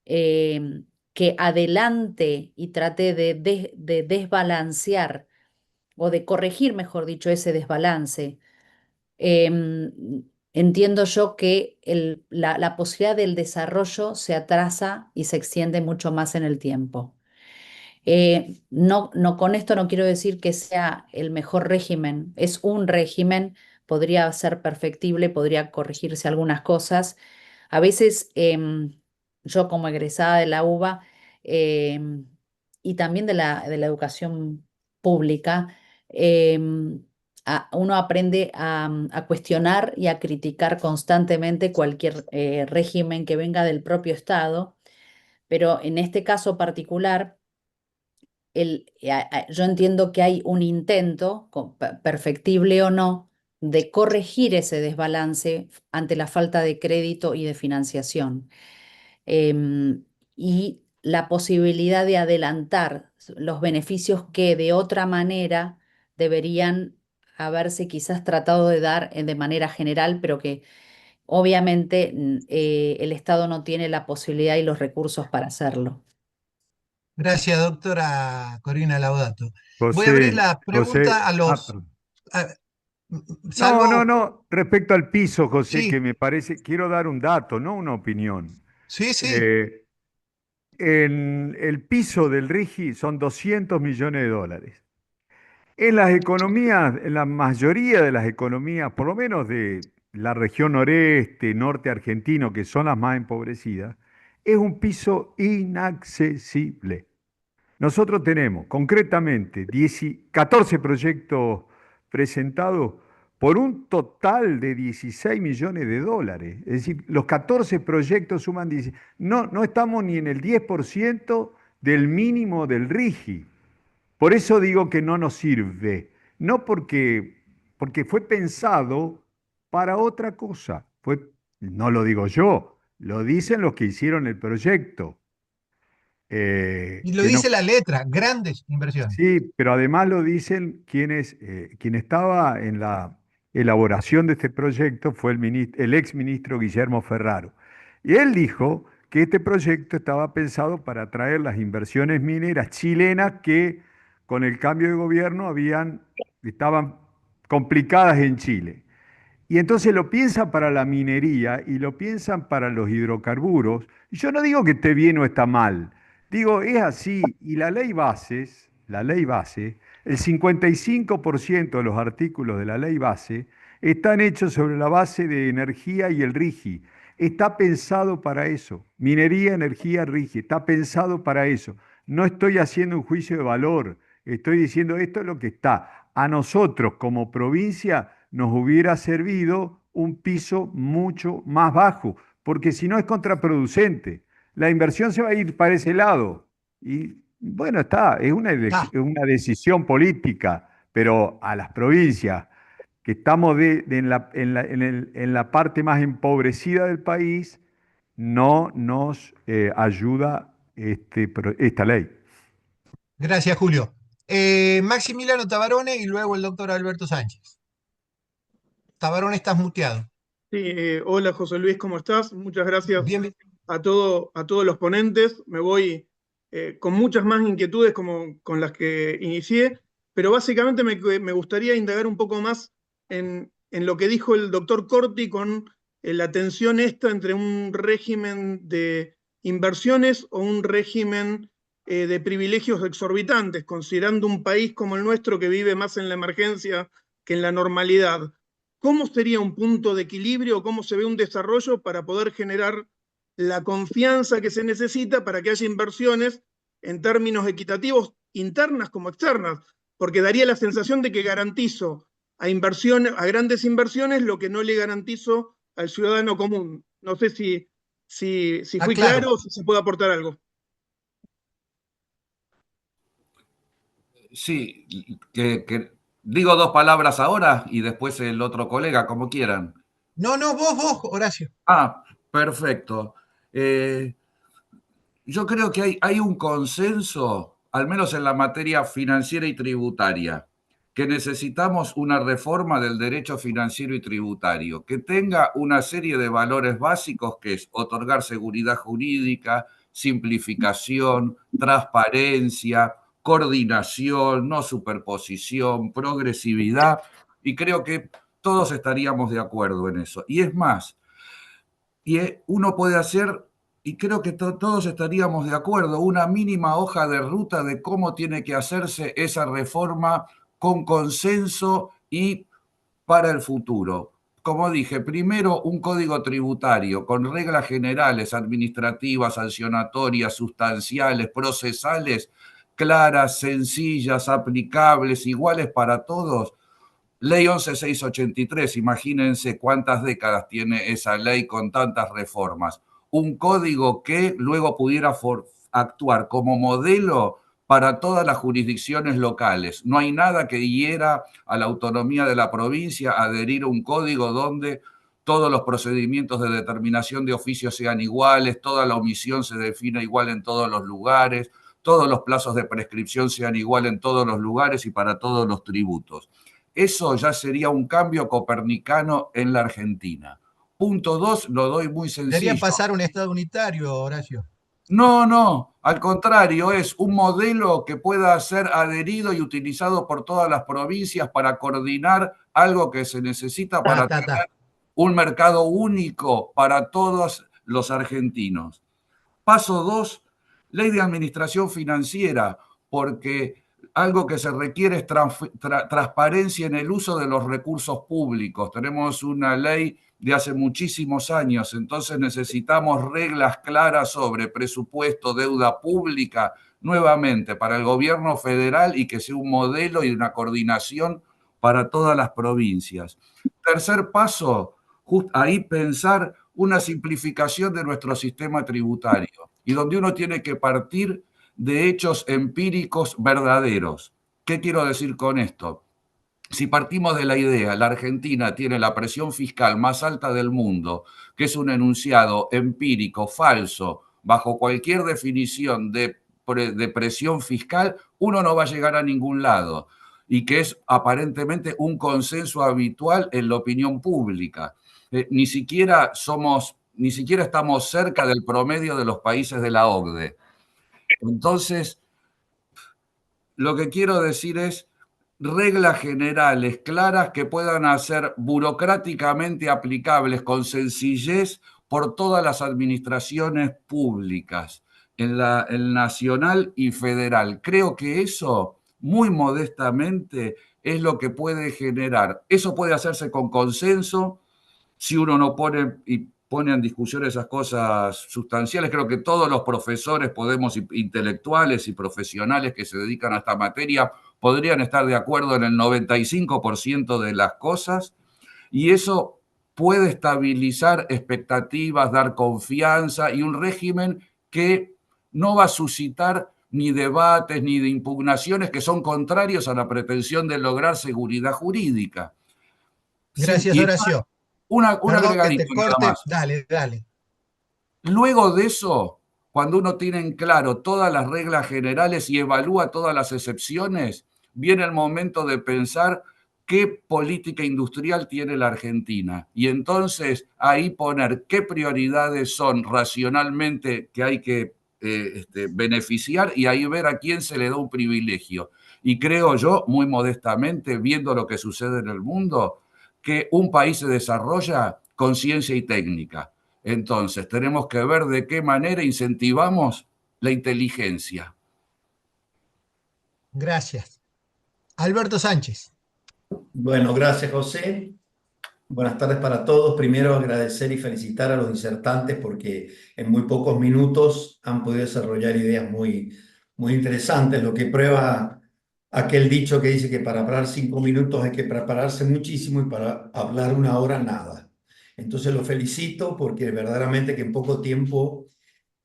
eh, que adelante y trate de desbalancear o de corregir, mejor dicho, ese desbalance. Entiendo yo que la posibilidad del desarrollo se atrasa y se extiende mucho más en el tiempo. No, no, con esto no quiero decir que sea el mejor régimen, es un régimen, podría ser perfectible, podría corregirse algunas cosas. A veces yo como egresada de la UBA y también de la educación pública, eh, uno aprende a cuestionar y a criticar constantemente cualquier régimen que venga del propio Estado, pero en este caso particular, yo entiendo que hay un intento, perfectible o no, de corregir ese desbalance ante la falta de crédito y de financiación. Y la posibilidad de adelantar los beneficios que de otra manera deberían haberse quizás tratado de dar de manera general, pero que obviamente el Estado no tiene la posibilidad y los recursos para hacerlo. Gracias, doctora Corina Laudato. Voy a abrir José, la pregunta a los... perdón. a- No, no, salvo... no. Respecto al piso, José, que Sí, me parece, quiero dar un dato, no una opinión. sí, sí. Eh, en el piso del RIGI son 200 millones de dólares. En las economías, en la mayoría de las economías, por lo menos de la región noreste, norte argentino, que son las más empobrecidas, es un piso inaccesible. Nosotros tenemos concretamente 14 proyectos presentados por un total de 16 millones de dólares. Es decir, los 14 proyectos suman 10. No, no estamos ni en el 10% del mínimo del RIGI. Por eso digo que no nos sirve. No porque fue pensado para otra cosa. No lo digo yo, lo dicen los que hicieron el proyecto. Y lo Que no dice la letra, grandes inversiones. Sí, pero además lo dicen quien estaba en la elaboración de este proyecto fue el ex ministro Guillermo Ferraro. Y él dijo que este proyecto estaba pensado para atraer las inversiones mineras chilenas que con el cambio de gobierno estaban complicadas en Chile. Y entonces lo piensan para la minería y lo piensan para los hidrocarburos. Y yo no digo que esté bien o está mal. Digo, es así. Y la ley base, el 55% de los artículos de la ley base están hechos sobre la base de energía y el RIGI. Está pensado para eso. Minería, energía, RIGI. Está pensado para eso. No estoy haciendo un juicio de valor. Estoy diciendo esto es lo que está. A nosotros como provincia nos hubiera servido un piso mucho más bajo, porque si no es contraproducente. La inversión se va a ir para ese lado. Y bueno, es Ah, una decisión política, pero a las provincias que estamos en la parte más empobrecida del país, no nos ayuda esta ley. gracias, Julio. Maximiliano Tabarone y luego el doctor Alberto Sánchez. Tabarone, estás muteado. Sí, hola José Luis, ¿cómo estás? Muchas gracias Bien, a todos los ponentes. Me voy con muchas más inquietudes como con las que inicié, pero básicamente me gustaría indagar un poco más en lo que dijo el doctor Corti con la tensión esta entre un régimen de inversiones o un régimen de privilegios exorbitantes, considerando un país como el nuestro que vive más en la emergencia que en la normalidad. ¿Cómo sería un punto de equilibrio, cómo se ve un desarrollo para poder generar la confianza que se necesita para que haya inversiones en términos equitativos, internas como externas? Porque daría la sensación de que garantizo a grandes inversiones lo que no le garantizo al ciudadano común. No sé si fui claro. claro o si se puede aportar algo. Sí, digo dos palabras ahora y después el otro colega, como quieran. No, no, vos, Horacio. Ah, perfecto. Eh, yo creo que hay un consenso, al menos en la materia financiera y tributaria, que necesitamos una reforma del derecho financiero y tributario, que tenga una serie de valores básicos, que es otorgar seguridad jurídica, simplificación, transparencia, coordinación, no superposición, progresividad, y creo que todos estaríamos de acuerdo en eso. Y es más, uno puede hacer, y creo que todos estaríamos de acuerdo, una mínima hoja de ruta de cómo tiene que hacerse esa reforma con consenso y para el futuro. como dije, primero un código tributario con reglas generales, administrativas, sancionatorias, sustanciales, procesales, claras, sencillas, aplicables, iguales para todos. Ley 11683, imagínense cuántas décadas tiene esa ley con tantas reformas. Un código que luego pudiera actuar como modelo para todas las jurisdicciones locales. No hay nada que hiera a la autonomía de la provincia adherir a un código donde todos los procedimientos de determinación de oficio sean iguales, toda la omisión se defina igual en todos los lugares, todos los plazos de prescripción sean igual en todos los lugares y para todos los tributos. Eso ya sería un cambio copernicano en la Argentina. Punto 2, lo doy muy sencillo. Debería pasar un Estado unitario, Horacio. No, al contrario, es un modelo que pueda ser adherido y utilizado por todas las provincias para coordinar algo que se necesita para tener un mercado único para todos los argentinos. Paso 2, ley de administración financiera, porque algo que se requiere es transparencia en el uso de los recursos públicos. Tenemos una ley de hace muchísimos años, entonces necesitamos reglas claras sobre presupuesto, deuda pública, nuevamente para el gobierno federal y que sea un modelo y una coordinación para todas las provincias. Tercer paso, ahí pensar una simplificación de nuestro sistema tributario y donde uno tiene que partir de hechos empíricos verdaderos. ¿Qué quiero decir con esto? Si partimos de la idea, la Argentina tiene la presión fiscal más alta del mundo, que es un enunciado empírico, falso, bajo cualquier definición de presión fiscal, uno no va a llegar a ningún lado, y que es aparentemente un consenso habitual en la opinión pública. Ni siquiera estamos cerca del promedio de los países de la OCDE. Entonces, lo que quiero decir es reglas generales claras que puedan ser burocráticamente aplicables con sencillez por todas las administraciones públicas, en el nacional y federal. Creo que eso, muy modestamente, es lo que puede generar. Eso puede hacerse con consenso, si uno no pone en discusión esas cosas sustanciales. Creo que todos los profesores intelectuales y profesionales que se dedican a esta materia podrían estar de acuerdo en el 95% de las cosas, y eso puede estabilizar expectativas, dar confianza y un régimen que no va a suscitar ni debates ni de impugnaciones que son contrarios a la pretensión de lograr seguridad jurídica. Gracias, Horacio. Un Perdón que agregadito te corte. nada más. Dale. Luego de eso, cuando uno tiene en claro todas las reglas generales y evalúa todas las excepciones, viene el momento de pensar qué política industrial tiene la Argentina. Y entonces ahí poner qué prioridades son racionalmente que hay que beneficiar, y ahí ver a quién se le da un privilegio. Y creo yo, muy modestamente, viendo lo que sucede en el mundo, que un país se desarrolla con ciencia y técnica. Entonces, tenemos que ver de qué manera incentivamos la inteligencia. Gracias. Alberto Sánchez. Bueno, gracias, José. Buenas tardes para todos. Primero, agradecer y felicitar a los disertantes porque en muy pocos minutos han podido desarrollar ideas muy interesantes, lo que prueba aquel dicho que dice que para hablar 5 minutos hay que prepararse muchísimo y para hablar 1 hora nada. Entonces los felicito porque verdaderamente que en poco tiempo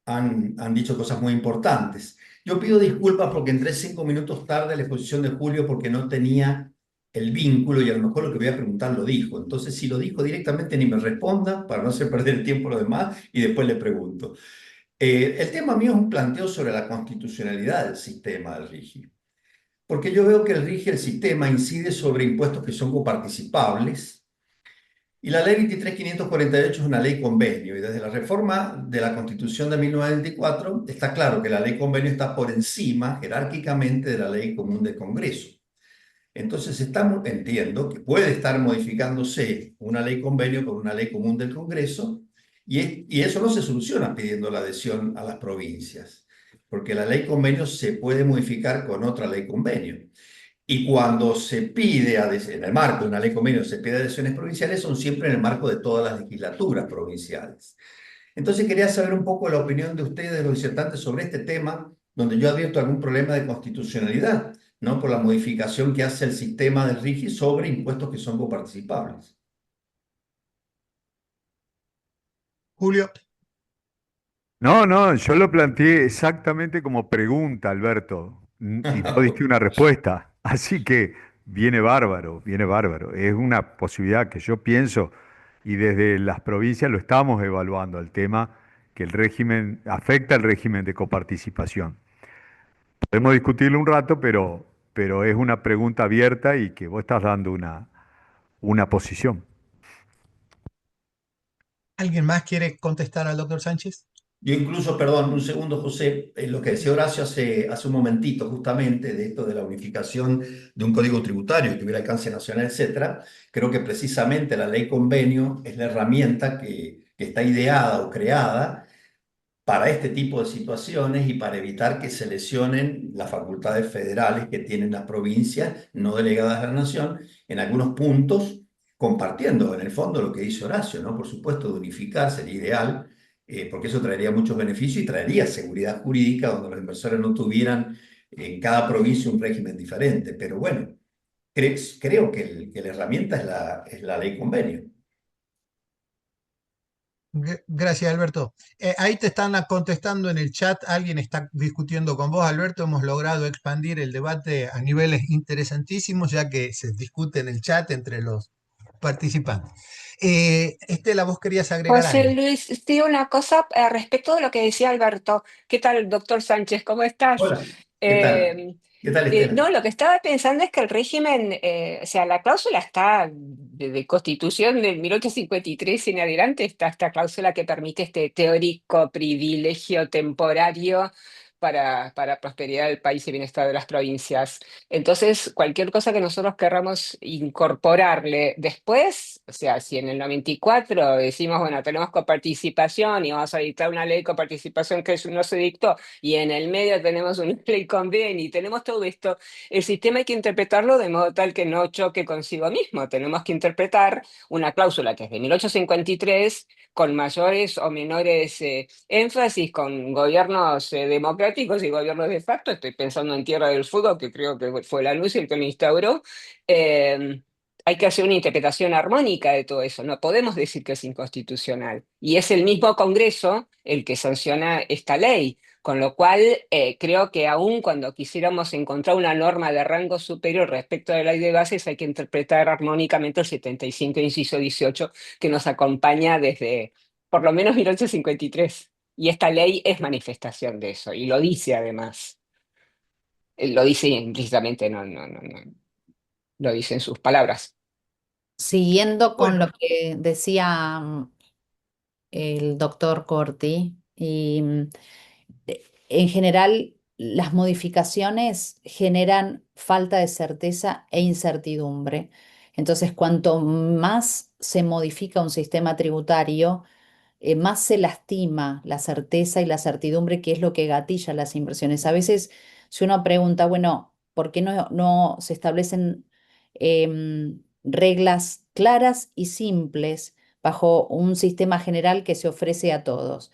han dicho cosas muy importantes. Yo pido disculpas porque entré 5 minutos tarde a la exposición de Julio porque no tenía el vínculo y a lo mejor lo que voy a preguntar lo dijo. Entonces, si lo dijo directamente, ni me responda para no hacer perder el tiempo a los demás y después le pregunto. El tema mío es un planteo sobre la constitucionalidad del sistema del RIGI. Porque yo veo que el RIGI, el sistema, incide sobre impuestos que son coparticipables. Y la ley 23.548 es una ley convenio, y desde la reforma de la Constitución de 1924 está claro que la ley convenio está por encima jerárquicamente de la ley común del Congreso. Entonces entiendo que puede estar modificándose una ley convenio con una ley común del Congreso, y eso no se soluciona pidiendo la adhesión a las provincias, porque la ley convenio se puede modificar con otra ley convenio. Y cuando se pide, en el marco de una ley convenio, se pide adhesiones provinciales, son siempre en el marco de todas las legislaturas provinciales. Entonces quería saber un poco la opinión de ustedes, los disertantes, sobre este tema, donde yo advierto algún problema de constitucionalidad, ¿no? Por la modificación que hace el sistema del RIGI sobre impuestos que son coparticipables. Julio. No, no, yo lo planteé exactamente como pregunta, Alberto, y vos diste una respuesta. Así que viene bárbaro, viene bárbaro. Es una posibilidad que yo pienso, y desde las provincias lo estamos evaluando, el tema que el régimen afecta el régimen de coparticipación. Podemos discutirlo un rato, pero es una pregunta abierta y que vos estás dando una posición. ¿Alguien más quiere contestar al doctor Sánchez? Yo incluso, perdón, un segundo, José, lo que decía Horacio hace un momentito, justamente, de esto de la unificación de un código tributario que hubiera alcance nacional, etcétera, creo que precisamente la ley convenio es la herramienta que está ideada o creada para este tipo de situaciones y para evitar que se lesionen las facultades federales que tienen las provincias no delegadas a la nación en algunos puntos, compartiendo en el fondo lo que dice Horacio, ¿no? Por supuesto, de unificar sería ideal, porque eso traería muchos beneficios y traería seguridad jurídica donde los inversores no tuvieran en cada provincia un régimen diferente. Pero bueno, creo que la herramienta es la ley convenio. Gracias, Alberto. Ahí te están contestando en el chat, alguien está discutiendo con vos, Alberto. Hemos logrado expandir el debate a niveles interesantísimos, ya que se discute en el chat entre los participantes. Estela, vos querías agregar José algo. Luis, sí, una cosa respecto de lo que decía Alberto. ¿Qué tal, doctor Sánchez? ¿Cómo estás? Hola, ¿qué tal? Eh, ¿Qué tal, Estela? no, lo que estaba pensando es que el régimen, o sea, la cláusula está de Constitución del 1853 en adelante, está esta cláusula que permite este teórico privilegio temporario para prosperidad del país y bienestar de las provincias. Entonces, cualquier cosa que nosotros querramos incorporarle después, o sea, si en el 94 decimos, bueno, tenemos coparticipación y vamos a dictar una ley de coparticipación que no se dictó, y en el medio tenemos una ley convenio y tenemos todo esto, el sistema hay que interpretarlo de modo tal que no choque consigo mismo. Tenemos que interpretar una cláusula que es de 1853 con mayores o menores énfasis con gobiernos democráticos y gobiernos de facto. Estoy pensando en Tierra del Fuego, que creo que fue la luz el que lo instauró. Eh, Hay que hacer una interpretación armónica de todo eso. No podemos decir que es inconstitucional. Y es el mismo Congreso el que sanciona esta ley. Con lo cual, creo que aún cuando quisiéramos encontrar una norma de rango superior respecto de la ley de bases, hay que interpretar armónicamente el 75, inciso 18, que nos acompaña desde por lo menos 1853. Y esta ley es manifestación de eso, y lo dice además. Lo dice implícitamente, no, lo dice en sus palabras. Siguiendo con Bueno, lo que decía el doctor Corti, en general las modificaciones generan falta de certeza e incertidumbre. Entonces, cuanto más se modifica un sistema tributario, más se lastima la certeza y la certidumbre, que es lo que gatilla las inversiones. A veces, si uno pregunta, bueno, ¿por qué no se establecen reglas claras y simples bajo un sistema general que se ofrece a todos?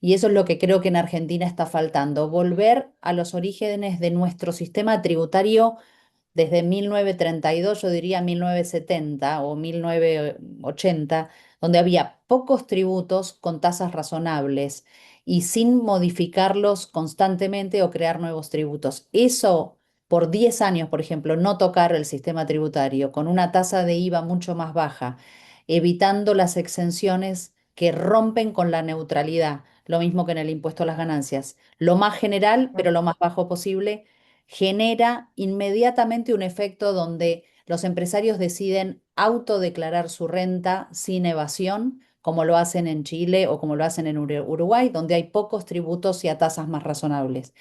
Y eso es lo que creo que en Argentina está faltando, volver a los orígenes de nuestro sistema tributario desde 1932, yo diría 1970 o 1980, donde había pocos tributos con tasas razonables y sin modificarlos constantemente o crear nuevos tributos. Eso, por 10 años, por ejemplo, no tocar el sistema tributario con una tasa de IVA mucho más baja, evitando las exenciones que rompen con la neutralidad, lo mismo que en el impuesto a las ganancias, lo más general, pero lo más bajo posible, genera inmediatamente un efecto donde los empresarios deciden autodeclarar su renta sin evasión, como lo hacen en Chile o como lo hacen en Uruguay, donde hay pocos tributos y a tasas más razonables.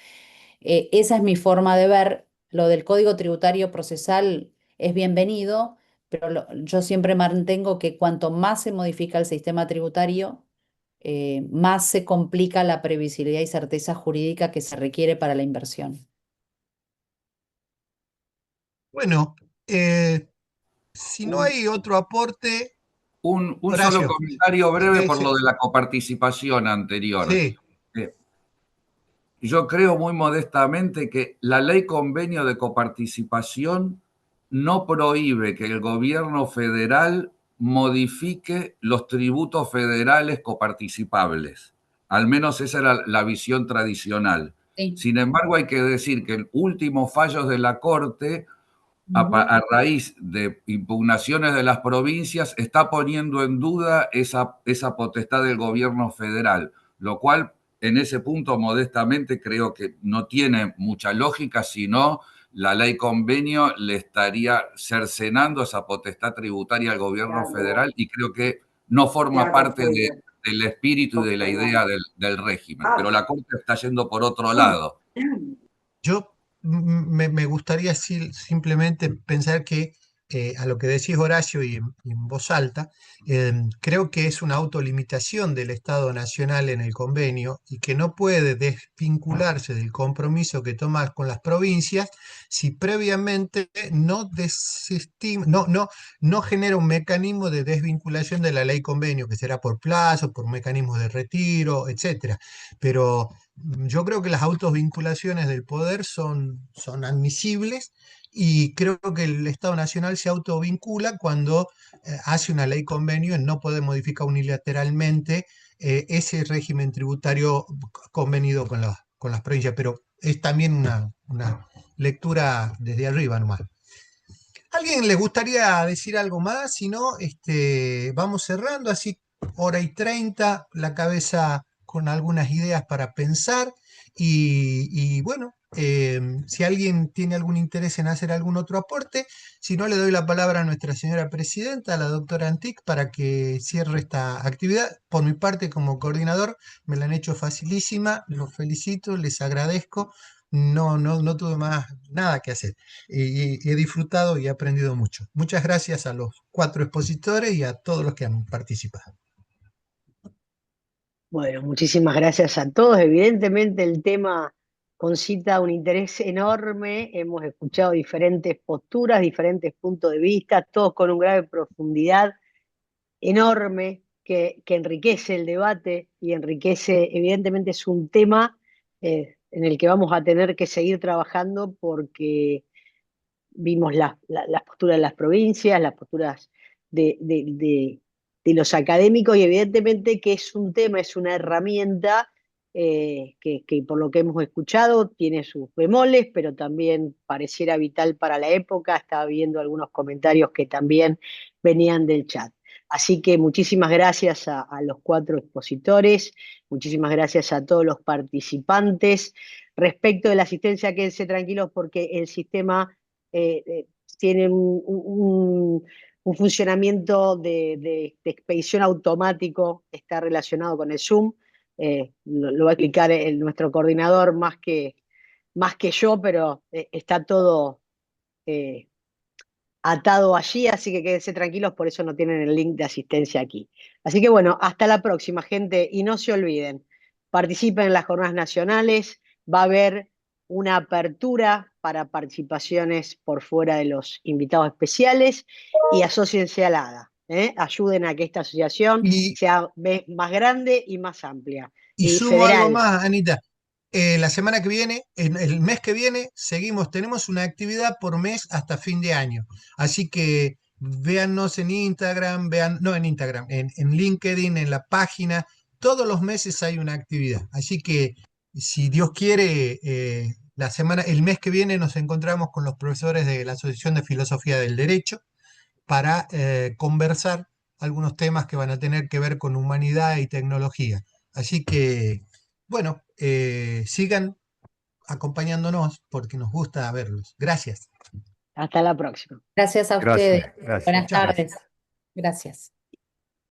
Esa es mi forma de ver. Lo del Código Tributario Procesal es bienvenido, pero yo siempre mantengo que cuanto más se modifica el sistema tributario, más se complica la previsibilidad y certeza jurídica que se requiere para la inversión. Bueno, si no hay otro aporte, Un solo Horacio. comentario breve por Sí, lo de la coparticipación anterior. sí. Yo creo muy modestamente que la ley convenio de coparticipación no prohíbe que el gobierno federal modifique los tributos federales coparticipables. Al menos esa era la visión tradicional. Sí. Sin embargo, hay que decir que en últimos fallos de la Corte, a raíz de impugnaciones de las provincias, está poniendo en duda esa potestad del gobierno federal, lo cual en ese punto modestamente creo que no tiene mucha lógica, sino la ley convenio le estaría cercenando esa potestad tributaria al gobierno federal y creo que no forma parte del espíritu y de la idea del régimen. Pero la Corte está yendo por otro lado. Yo me gustaría simplemente pensar que a lo que decís, Horacio, y en voz alta, creo que es una autolimitación del Estado Nacional en el convenio y que no puede desvincularse del compromiso que toma con las provincias si previamente no genera un mecanismo de desvinculación de la ley convenio, que será por plazo, por mecanismos de retiro, etcétera. Pero yo creo que las autovinculaciones del poder son admisibles y creo que el Estado Nacional se autovincula cuando hace una ley convenio y no puede modificar unilateralmente ese régimen tributario convenido con las provincias, pero es también una lectura desde arriba nomás. ¿Alguien le gustaría decir algo más? Si no, vamos cerrando, así 1:30, la cabeza con algunas ideas para pensar. Y bueno, si alguien tiene algún interés en hacer algún otro aporte, si no, le doy la palabra a nuestra señora presidenta, a la doctora Antic, para que cierre esta actividad. Por mi parte, como coordinador, me la han hecho facilísima, los felicito, les agradezco. No tuve más nada que hacer. Y he disfrutado y he aprendido mucho. Muchas gracias a los 4 expositores y a todos los que han participado. Bueno, muchísimas gracias a todos. Evidentemente el tema concita un interés enorme. Hemos escuchado diferentes posturas, diferentes puntos de vista, todos con un grado de profundidad enorme que enriquece el debate y enriquece, evidentemente es un tema en el que vamos a tener que seguir trabajando porque vimos las posturas de las provincias, las posturas de los académicos y evidentemente que es un tema, es una herramienta que por lo que hemos escuchado tiene sus bemoles, pero también pareciera vital para la época. Estaba viendo algunos comentarios que también venían del chat. Así que muchísimas gracias a los 4 expositores, muchísimas gracias a todos los participantes. Respecto de la asistencia, quédense tranquilos porque el sistema tiene un funcionamiento de expedición automático, está relacionado con el Zoom. Lo va a explicar nuestro coordinador más que yo, pero está todo atado allí, así que quédense tranquilos, por eso no tienen el link de asistencia aquí. Así que bueno, hasta la próxima, gente, y no se olviden, participen en las jornadas nacionales, va a haber una apertura para participaciones por fuera de los invitados especiales y asóciense a la ADA, ayuden a que esta asociación sea más grande y más amplia. Y sumo federal. algo más, Anita. La semana que viene, el mes que viene, tenemos una actividad por mes hasta fin de año. Así que véannos en Instagram, en LinkedIn, en la página. Todos los meses hay una actividad. Así que, si Dios quiere, el mes que viene nos encontramos con los profesores de la Asociación de Filosofía del Derecho para conversar algunos temas que van a tener que ver con humanidad y tecnología. Así que, bueno, sigan acompañándonos porque nos gusta verlos. Gracias. Hasta la próxima. Gracias a ustedes. Gracias. Buenas tardes. Gracias.